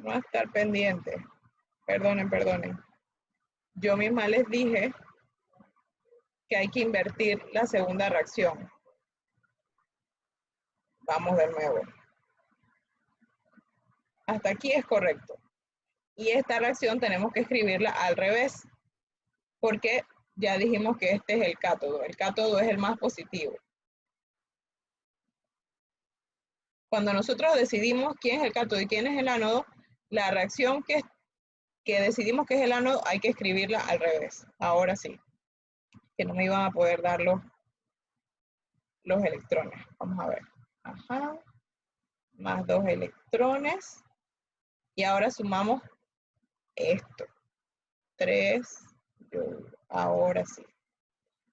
no estar pendiente. Perdonen. Yo misma les dije que hay que invertir la segunda reacción. Vamos de nuevo. Hasta aquí es correcto. Y esta reacción tenemos que escribirla al revés, porque ya dijimos que este es el cátodo. El cátodo es el más positivo. Cuando nosotros decidimos quién es el cátodo y quién es el ánodo, la reacción que decidimos que es el ánodo hay que escribirla al revés. Ahora sí, que no me iban a poder dar los electrones. Vamos a ver. Ajá. Más 2 electrones. Y ahora sumamos esto. 3. Ahora sí.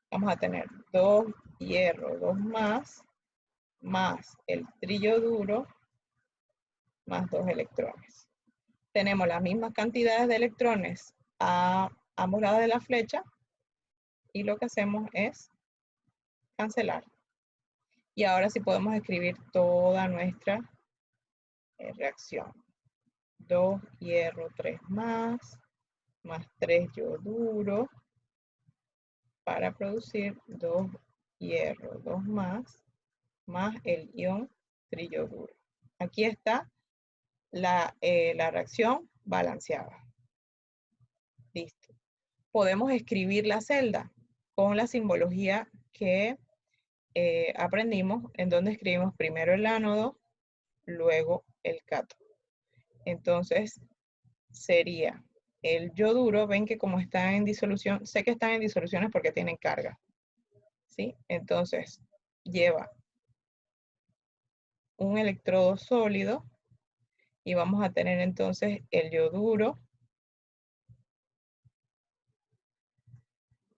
Vamos a tener 2 hierro, 2 más el trillo duro, más 2 electrones. Tenemos las mismas cantidades de electrones a ambos lados de la flecha y lo que hacemos es cancelar. Y ahora sí podemos escribir toda nuestra reacción. 2 hierro, 3 más 3 yoduro, para producir 2 hierro, 2 más el ion triyoduro. Aquí está la reacción balanceada. Listo. Podemos escribir la celda con la simbología que aprendimos, en donde escribimos primero el ánodo, luego el cátodo. Entonces, sería el yoduro, ven que como están en disolución, sé que están en disoluciones porque tienen carga, ¿sí? Entonces, lleva un electrodo sólido y vamos a tener entonces el yoduro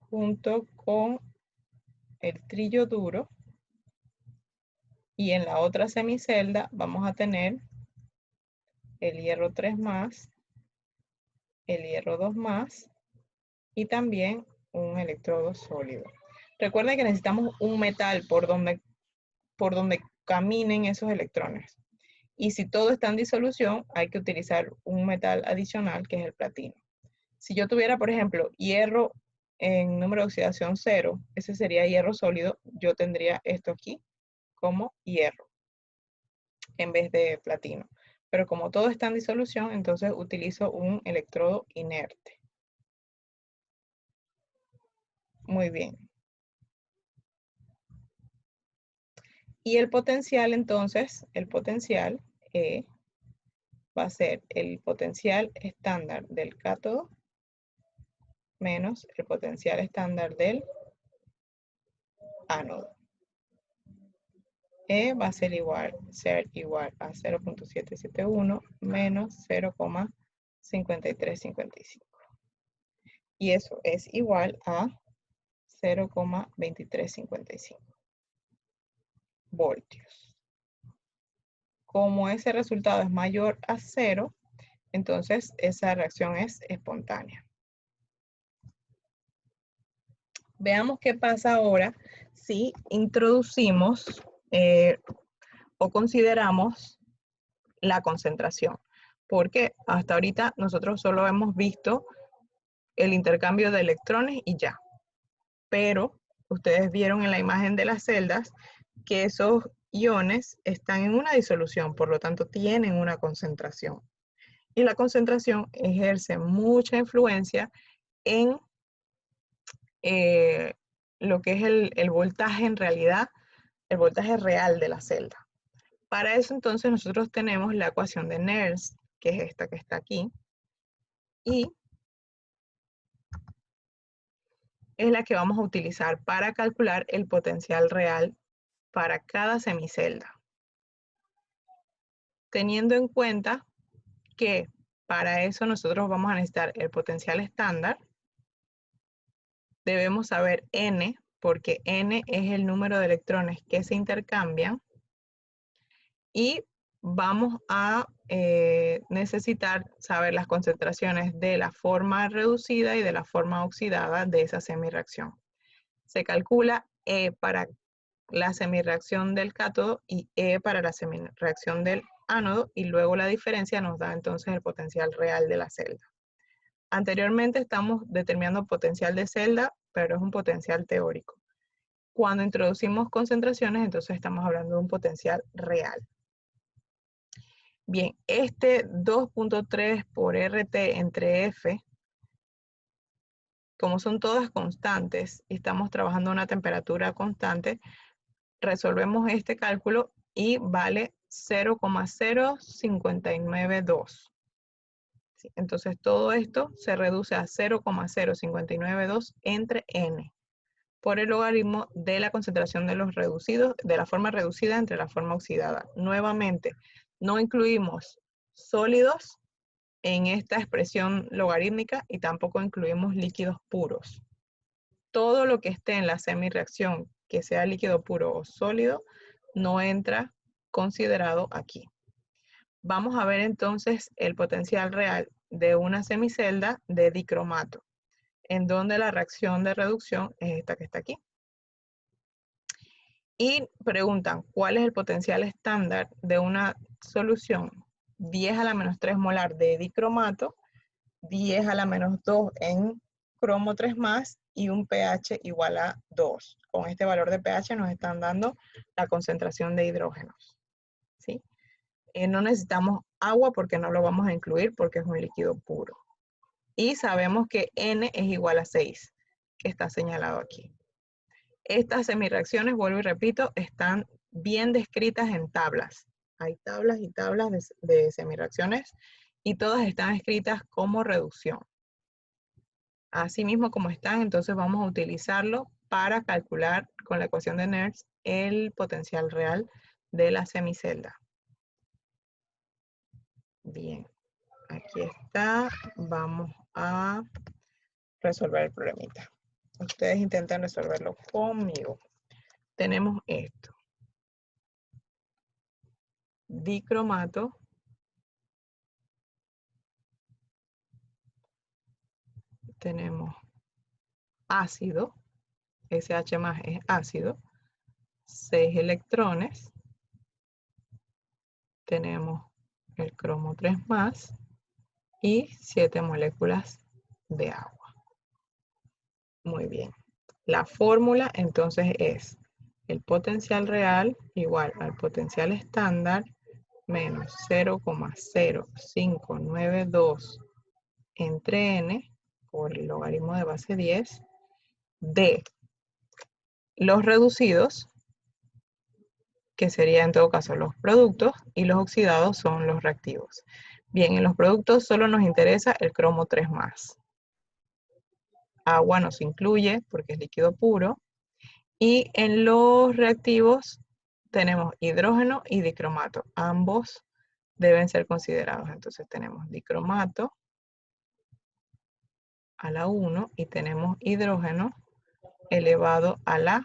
junto con el triyoduro, y en la otra semicelda vamos a tener el hierro 3 más, el hierro 2 más y también un electrodo sólido. Recuerden que necesitamos un metal por donde caminen esos electrones. Y si todo está en disolución, hay que utilizar un metal adicional que es el platino. Si yo tuviera, por ejemplo, hierro en número de oxidación 0, ese sería hierro sólido, yo tendría esto aquí como hierro en vez de platino. Pero como todo está en disolución, entonces utilizo un electrodo inerte. Muy bien. Y el potencial, entonces, el potencial va a ser el potencial estándar del cátodo menos el potencial estándar del ánodo. Va a ser igual a 0.771 menos 0,5355. Y eso es igual a 0,2355 voltios. Como ese resultado es mayor a 0, entonces esa reacción es espontánea. Veamos qué pasa ahora si introducimos o consideramos la concentración. Porque hasta ahorita nosotros solo hemos visto el intercambio de electrones y ya. Pero ustedes vieron en la imagen de las celdas que esos iones están en una disolución, por lo tanto tienen una concentración. Y la concentración ejerce mucha influencia en lo que es el voltaje en realidad, el voltaje real de la celda. Para eso entonces nosotros tenemos la ecuación de Nernst, que es esta que está aquí, y es la que vamos a utilizar para calcular el potencial real para cada semicelda. Teniendo en cuenta que para eso nosotros vamos a necesitar el potencial estándar, debemos saber N, porque N es el número de electrones que se intercambian y vamos a necesitar saber las concentraciones de la forma reducida y de la forma oxidada de esa semirreacción. Se calcula E para la semirreacción del cátodo y E para la semirreacción del ánodo, y luego la diferencia nos da entonces el potencial real de la celda. Anteriormente estamos determinando potencial de celda, pero es un potencial teórico. Cuando introducimos concentraciones, entonces estamos hablando de un potencial real. Bien, este 2.3 por RT entre F, como son todas constantes y estamos trabajando a una temperatura constante, resolvemos este cálculo y vale 0,0592. ¿Sí? Entonces todo esto se reduce a 0,0592 entre N por el logaritmo de la concentración de los reducidos, de la forma reducida entre la forma oxidada. Nuevamente, no incluimos sólidos en esta expresión logarítmica y tampoco incluimos líquidos puros. Todo lo que esté en la semirreacción, que sea líquido puro o sólido, no entra considerado aquí. Vamos a ver entonces el potencial real de una semicelda de dicromato, en donde la reacción de reducción es esta que está aquí. Y preguntan, ¿cuál es el potencial estándar de una solución 10 a la menos 3 molar de dicromato, 10 a la menos 2 en cromo 3 más y un pH igual a 2? Con este valor de pH nos están dando la concentración de hidrógenos, ¿sí? No necesitamos agua porque no lo vamos a incluir porque es un líquido puro. Y sabemos que N es igual a 6, que está señalado aquí. Estas semirreacciones, vuelvo y repito, están bien descritas en tablas. Hay tablas y tablas de semirreacciones y todas están escritas como reducción. Así mismo como están, entonces vamos a utilizarlo para calcular con la ecuación de Nernst el potencial real de la semicelda. Bien, aquí está. Vamos a resolver el problemita. Ustedes intenten resolverlo conmigo. Tenemos esto. Dicromato. Tenemos ácido. SH más es ácido. 6 electrones. Tenemos el cromo 3 más. Y 7 moléculas de agua. Muy bien. La fórmula entonces es el potencial real igual al potencial estándar menos 0,0592 entre N por el logaritmo de base 10 de los reducidos, que sería en todo caso los productos, y los oxidados son los reactivos. Bien, en los productos solo nos interesa el cromo 3 más. Agua no se incluye porque es líquido puro. Y en los reactivos tenemos hidrógeno y dicromato. Ambos deben ser considerados. Entonces tenemos dicromato a la 1 y tenemos hidrógeno elevado a la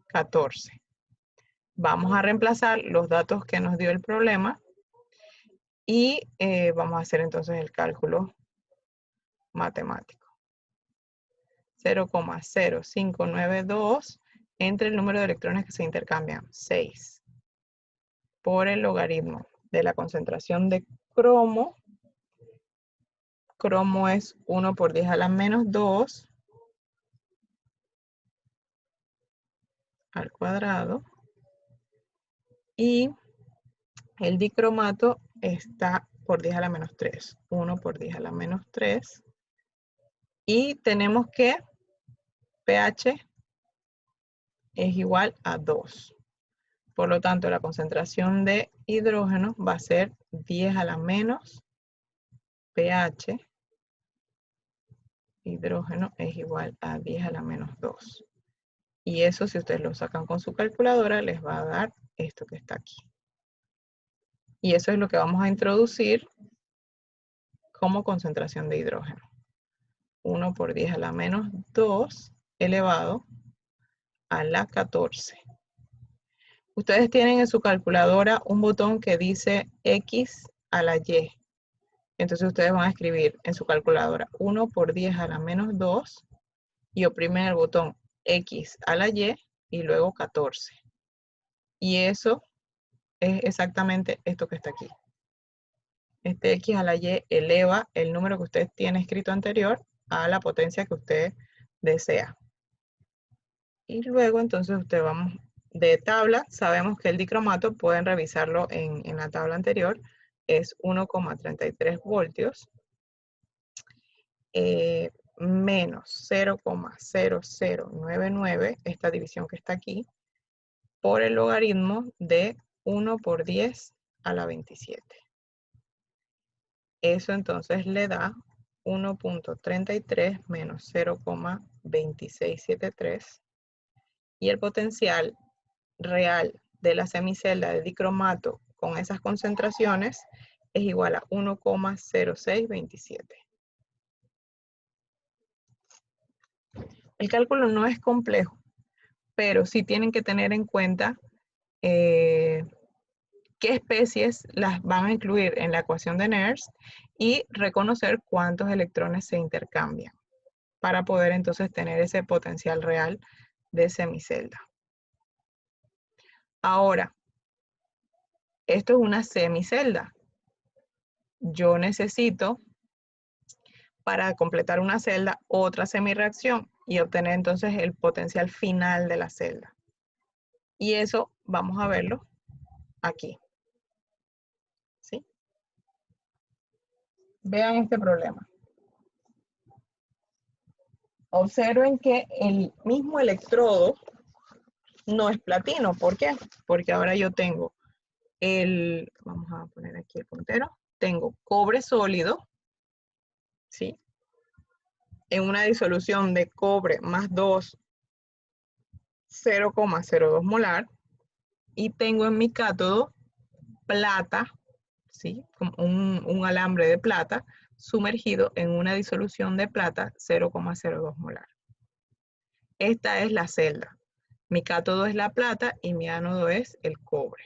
14. Vamos a reemplazar los datos que nos dio el problema y vamos a hacer entonces el cálculo matemático. 0,0592 entre el número de electrones que se intercambian, 6, por el logaritmo de la concentración de cromo. Cromo es 1 por 10 a la menos 2 al cuadrado. Y el dicromato está por 10 a la menos 3. 1 por 10 a la menos 3. Y tenemos que pH es igual a 2. Por lo tanto, la concentración de hidrógeno va a ser 10 a la menos pH. Hidrógeno es igual a 10 a la menos 2. Y eso, si ustedes lo sacan con su calculadora, les va a dar esto que está aquí. Y eso es lo que vamos a introducir como concentración de hidrógeno. 1 por 10 a la menos 2 elevado a la 14. Ustedes tienen en su calculadora un botón que dice X a la Y. Entonces ustedes van a escribir en su calculadora 1 por 10 a la menos 2 y oprimen el botón X a la Y y luego 14. Y eso es exactamente esto que está aquí. Este X a la Y eleva el número que usted tiene escrito anterior a la potencia que usted desea. Y luego entonces usted vamos de tabla, sabemos que el dicromato, pueden revisarlo en la tabla anterior, es 1,33 voltios menos 0,0099, esta división que está aquí, por el logaritmo de 1 por 10 a la 27. Eso entonces le da 1,33 menos 0,2673 y el potencial real de la semicelda de dicromato con esas concentraciones es igual a 1,0627. El cálculo no es complejo, pero sí tienen que tener en cuenta qué especies las van a incluir en la ecuación de Nernst y reconocer cuántos electrones se intercambian para poder entonces tener ese potencial real de semicelda. Ahora, esto es una semicelda. Yo necesito, para completar una celda, otra semirreacción y obtener entonces el potencial final de la celda. Y eso vamos a verlo aquí. ¿Sí? Vean este problema. Observen que el mismo electrodo no es platino. ¿Por qué? Porque ahora yo tengo vamos a poner aquí el puntero, tengo cobre sólido, ¿sí? En una disolución de cobre más 2, 0,02 molar, y tengo en mi cátodo plata, ¿sí? Un alambre de plata sumergido en una disolución de plata 0,02 molar. Esta es la celda. Mi cátodo es la plata y mi ánodo es el cobre.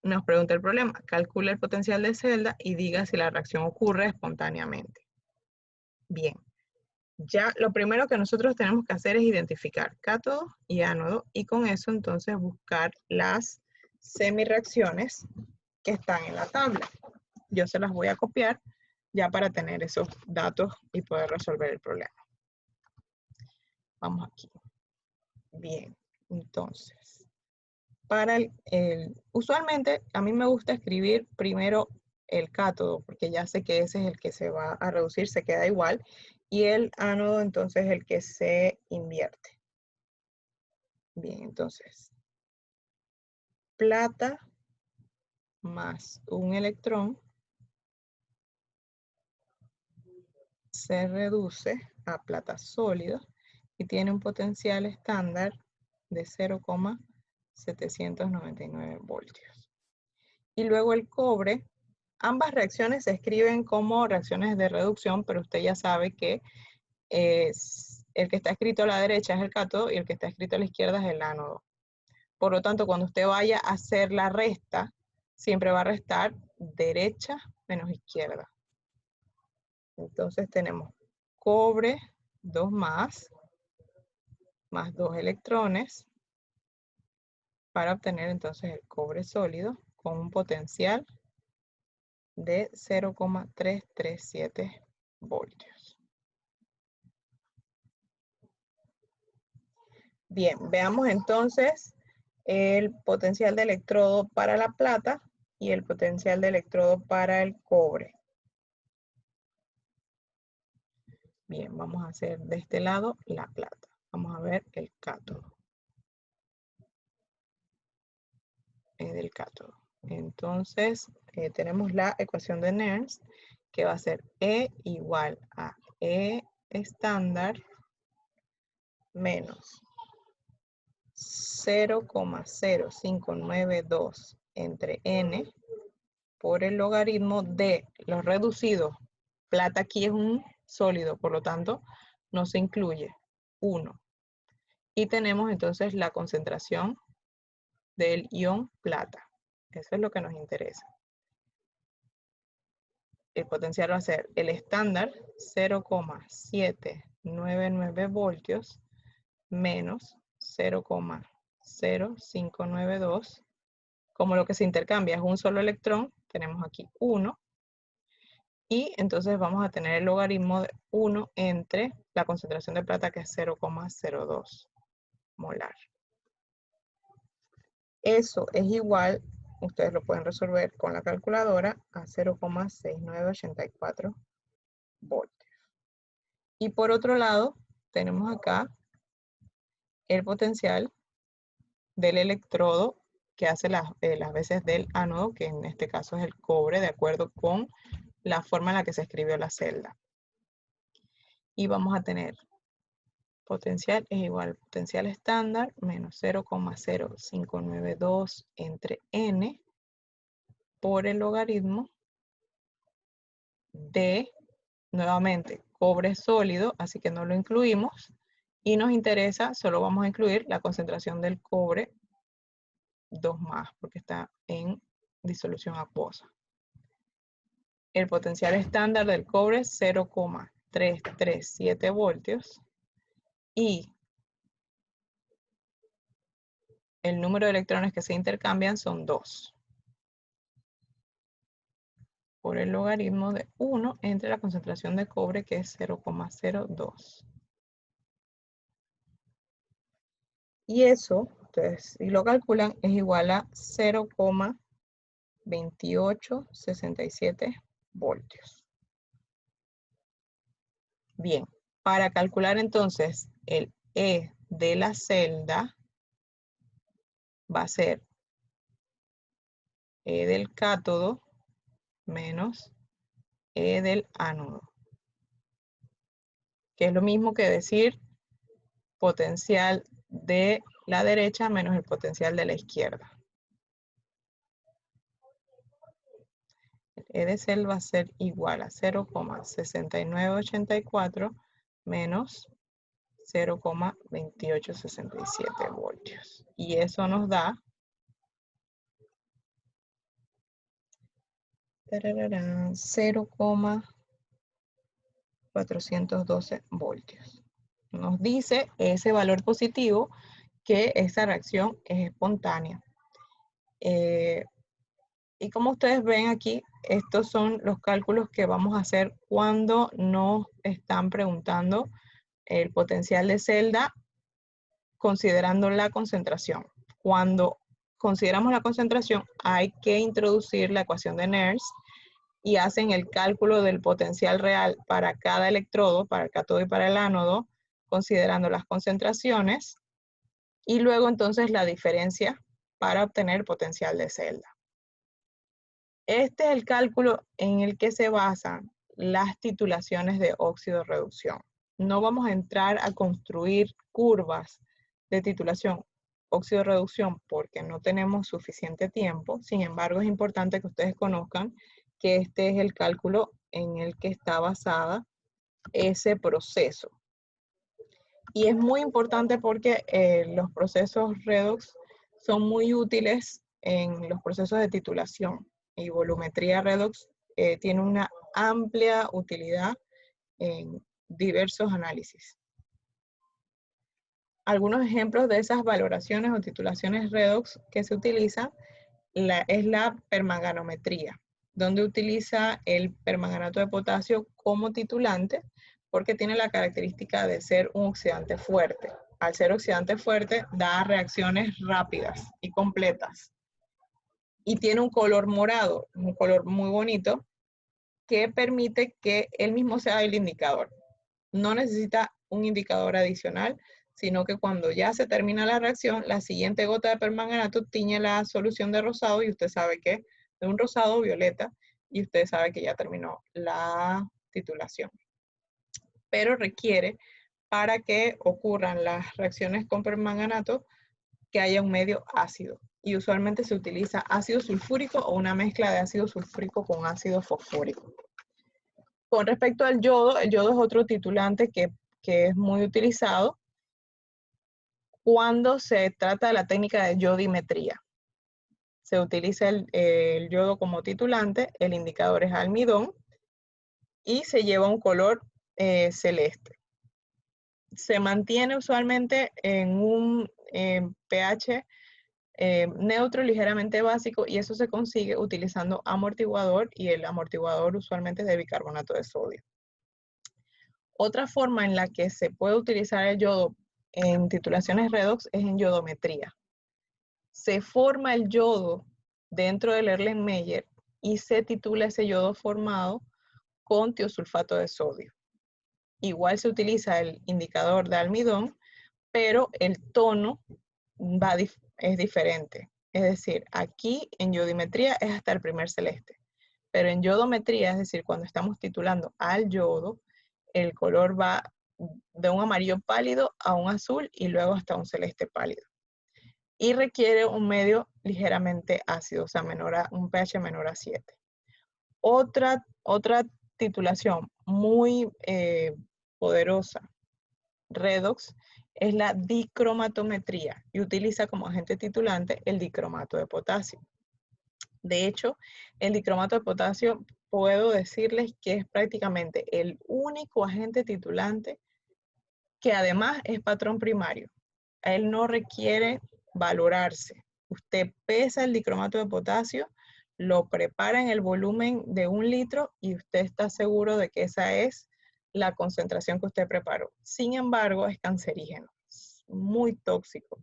Nos pregunta el problema, calcula el potencial de celda y diga si la reacción ocurre espontáneamente. Bien, ya lo primero que nosotros tenemos que hacer es identificar cátodo y ánodo y con eso entonces buscar las semirreacciones que están en la tabla. Yo se las voy a copiar ya para tener esos datos y poder resolver el problema. Vamos aquí. Bien, entonces, usualmente a mí me gusta escribir primero el cátodo, porque ya sé que ese es el que se va a reducir, se queda igual, y el ánodo entonces el que se invierte. Bien, entonces, plata más un electrón se reduce a plata sólida y tiene un potencial estándar de 0,799 voltios. Y luego el cobre, ambas reacciones se escriben como reacciones de reducción, pero usted ya sabe que el que está escrito a la derecha es el cátodo y el que está escrito a la izquierda es el ánodo. Por lo tanto, cuando usted vaya a hacer la resta, siempre va a restar derecha menos izquierda. Entonces tenemos cobre 2 más 2 electrones, para obtener entonces el cobre sólido con un potencial de 0,337 voltios. Bien, veamos entonces el potencial de electrodo para la plata y el potencial de electrodo para el cobre. Bien, vamos a hacer de este lado la plata. Vamos a ver el cátodo. Del cátodo. Entonces, tenemos la ecuación de Nernst, que va a ser E igual a E estándar menos 0,0592 entre N por el logaritmo de los reducidos. Plata aquí es un sólido, por lo tanto, no se incluye 1. Y tenemos entonces la concentración del ion plata. Eso es lo que nos interesa. El potencial va a ser el estándar 0,799 voltios menos 0,0592. Como lo que se intercambia es un solo electrón, tenemos aquí 1. Y entonces vamos a tener el logaritmo de 1 entre la concentración de plata, que es 0,02 molar. Eso es igual, ustedes lo pueden resolver con la calculadora, a 0,6984 voltios. Y por otro lado, tenemos acá el potencial del electrodo que hace las veces del ánodo, que en este caso es el cobre, de acuerdo con la forma en la que se escribió la celda. Y vamos a tener potencial es igual al potencial estándar menos 0,0592 entre n por el logaritmo de, nuevamente, cobre sólido, así que no lo incluimos. Y nos interesa, solo vamos a incluir la concentración del cobre 2 más, porque está en disolución acuosa. El potencial estándar del cobre es 0,337 voltios. Y el número de electrones que se intercambian son 2. Por el logaritmo de 1 entre la concentración de cobre, que es 0,02. Y eso, ustedes si lo calculan, es igual a 0,2867 voltios. Bien, para calcular entonces el E de la celda, va a ser E del cátodo menos E del ánodo, que es lo mismo que decir potencial de la derecha menos el potencial de la izquierda. El E de cel va a ser igual a 0,6984 menos 0,2867 voltios. Y eso nos da 0,412 voltios. Nos dice ese valor positivo que esa reacción es espontánea. Y como ustedes ven aquí, estos son los cálculos que vamos a hacer cuando nos están preguntando el potencial de celda considerando la concentración. Cuando consideramos la concentración, hay que introducir la ecuación de Nernst y hacen el cálculo del potencial real para cada electrodo, para el cátodo y para el ánodo, considerando las concentraciones, y luego entonces la diferencia para obtener el potencial de celda. Este es el cálculo en el que se basan las titulaciones de óxido reducción. No vamos a entrar a construir curvas de titulación óxido reducción porque no tenemos suficiente tiempo. Sin embargo, es importante que ustedes conozcan que este es el cálculo en el que está basada ese proceso. Y es muy importante porque los procesos redox son muy útiles en los procesos de titulación. Y volumetría redox tiene una amplia utilidad en diversos análisis. Algunos ejemplos de esas valoraciones o titulaciones redox que se utilizan es la permanganometría, donde utiliza el permanganato de potasio como titulante porque tiene la característica de ser un oxidante fuerte. Al ser oxidante fuerte, da reacciones rápidas y completas. Y tiene un color morado, un color muy bonito, que permite que él mismo sea el indicador. No necesita un indicador adicional, sino que cuando ya se termina la reacción, la siguiente gota de permanganato tiñe la solución de rosado y usted sabe que de un rosado violeta y usted sabe que ya terminó la titulación. Pero requiere, para que ocurran las reacciones con permanganato, que haya un medio ácido. Y usualmente se utiliza ácido sulfúrico o una mezcla de ácido sulfúrico con ácido fosfórico. Con respecto al yodo, el yodo es otro titulante que es muy utilizado cuando se trata de la técnica de yodimetría. Se utiliza el yodo como titulante, el indicador es almidón y se lleva un color celeste. Se mantiene usualmente en un pH neutro, ligeramente básico, y eso se consigue utilizando amortiguador, y el amortiguador usualmente es de bicarbonato de sodio. Otra forma en la que se puede utilizar el yodo en titulaciones redox es en yodometría. Se forma el yodo dentro del Erlenmeyer y se titula ese yodo formado con tiosulfato de sodio. Igual se utiliza el indicador de almidón, pero el tono es diferente. Es decir, aquí en yodimetría es hasta el primer celeste, pero en yodometría, es decir, cuando estamos titulando al yodo, el color va de un amarillo pálido a un azul y luego hasta un celeste pálido. Y requiere un medio ligeramente ácido, o sea, un pH menor a 7. Otra titulación muy poderosa, redox, es la dicromatometría y utiliza como agente titulante el dicromato de potasio. De hecho, el dicromato de potasio puedo decirles que es prácticamente el único agente titulante que además es patrón primario. Él no requiere valorarse. Usted pesa el dicromato de potasio, lo prepara en el volumen de 1 litro y usted está seguro de que esa es la concentración que usted preparó. Sin embargo, es cancerígeno, es muy tóxico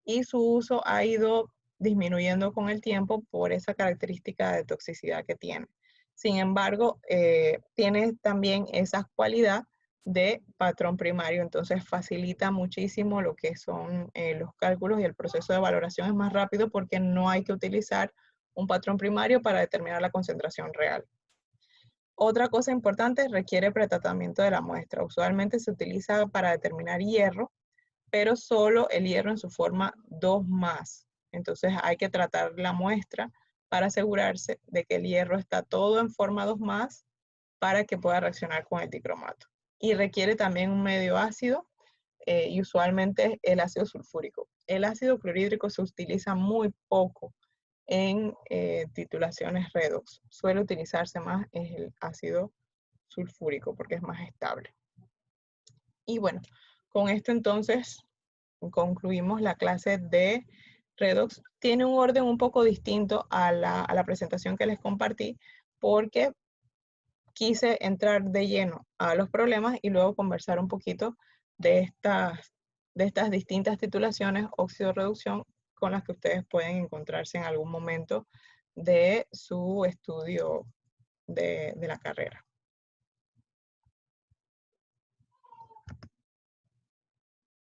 y su uso ha ido disminuyendo con el tiempo por esa característica de toxicidad que tiene. Sin embargo, tiene también esa cualidad de patrón primario, entonces facilita muchísimo lo que son los cálculos y el proceso de valoración es más rápido porque no hay que utilizar un patrón primario para determinar la concentración real. Otra cosa importante, requiere pretratamiento de la muestra. Usualmente se utiliza para determinar hierro, pero solo el hierro en su forma 2+. Entonces hay que tratar la muestra para asegurarse de que el hierro está todo en forma 2+ para que pueda reaccionar con el dicromato. Y requiere también un medio ácido y usualmente el ácido sulfúrico. El ácido clorhídrico se utiliza muy poco en titulaciones redox. Suele utilizarse más el ácido sulfúrico porque es más estable. Y bueno, con esto entonces concluimos la clase de redox. Tiene un orden un poco distinto a la presentación que les compartí porque quise entrar de lleno a los problemas y luego conversar un poquito de estas distintas titulaciones óxido-reducción con las que ustedes pueden encontrarse en algún momento de su estudio de la carrera.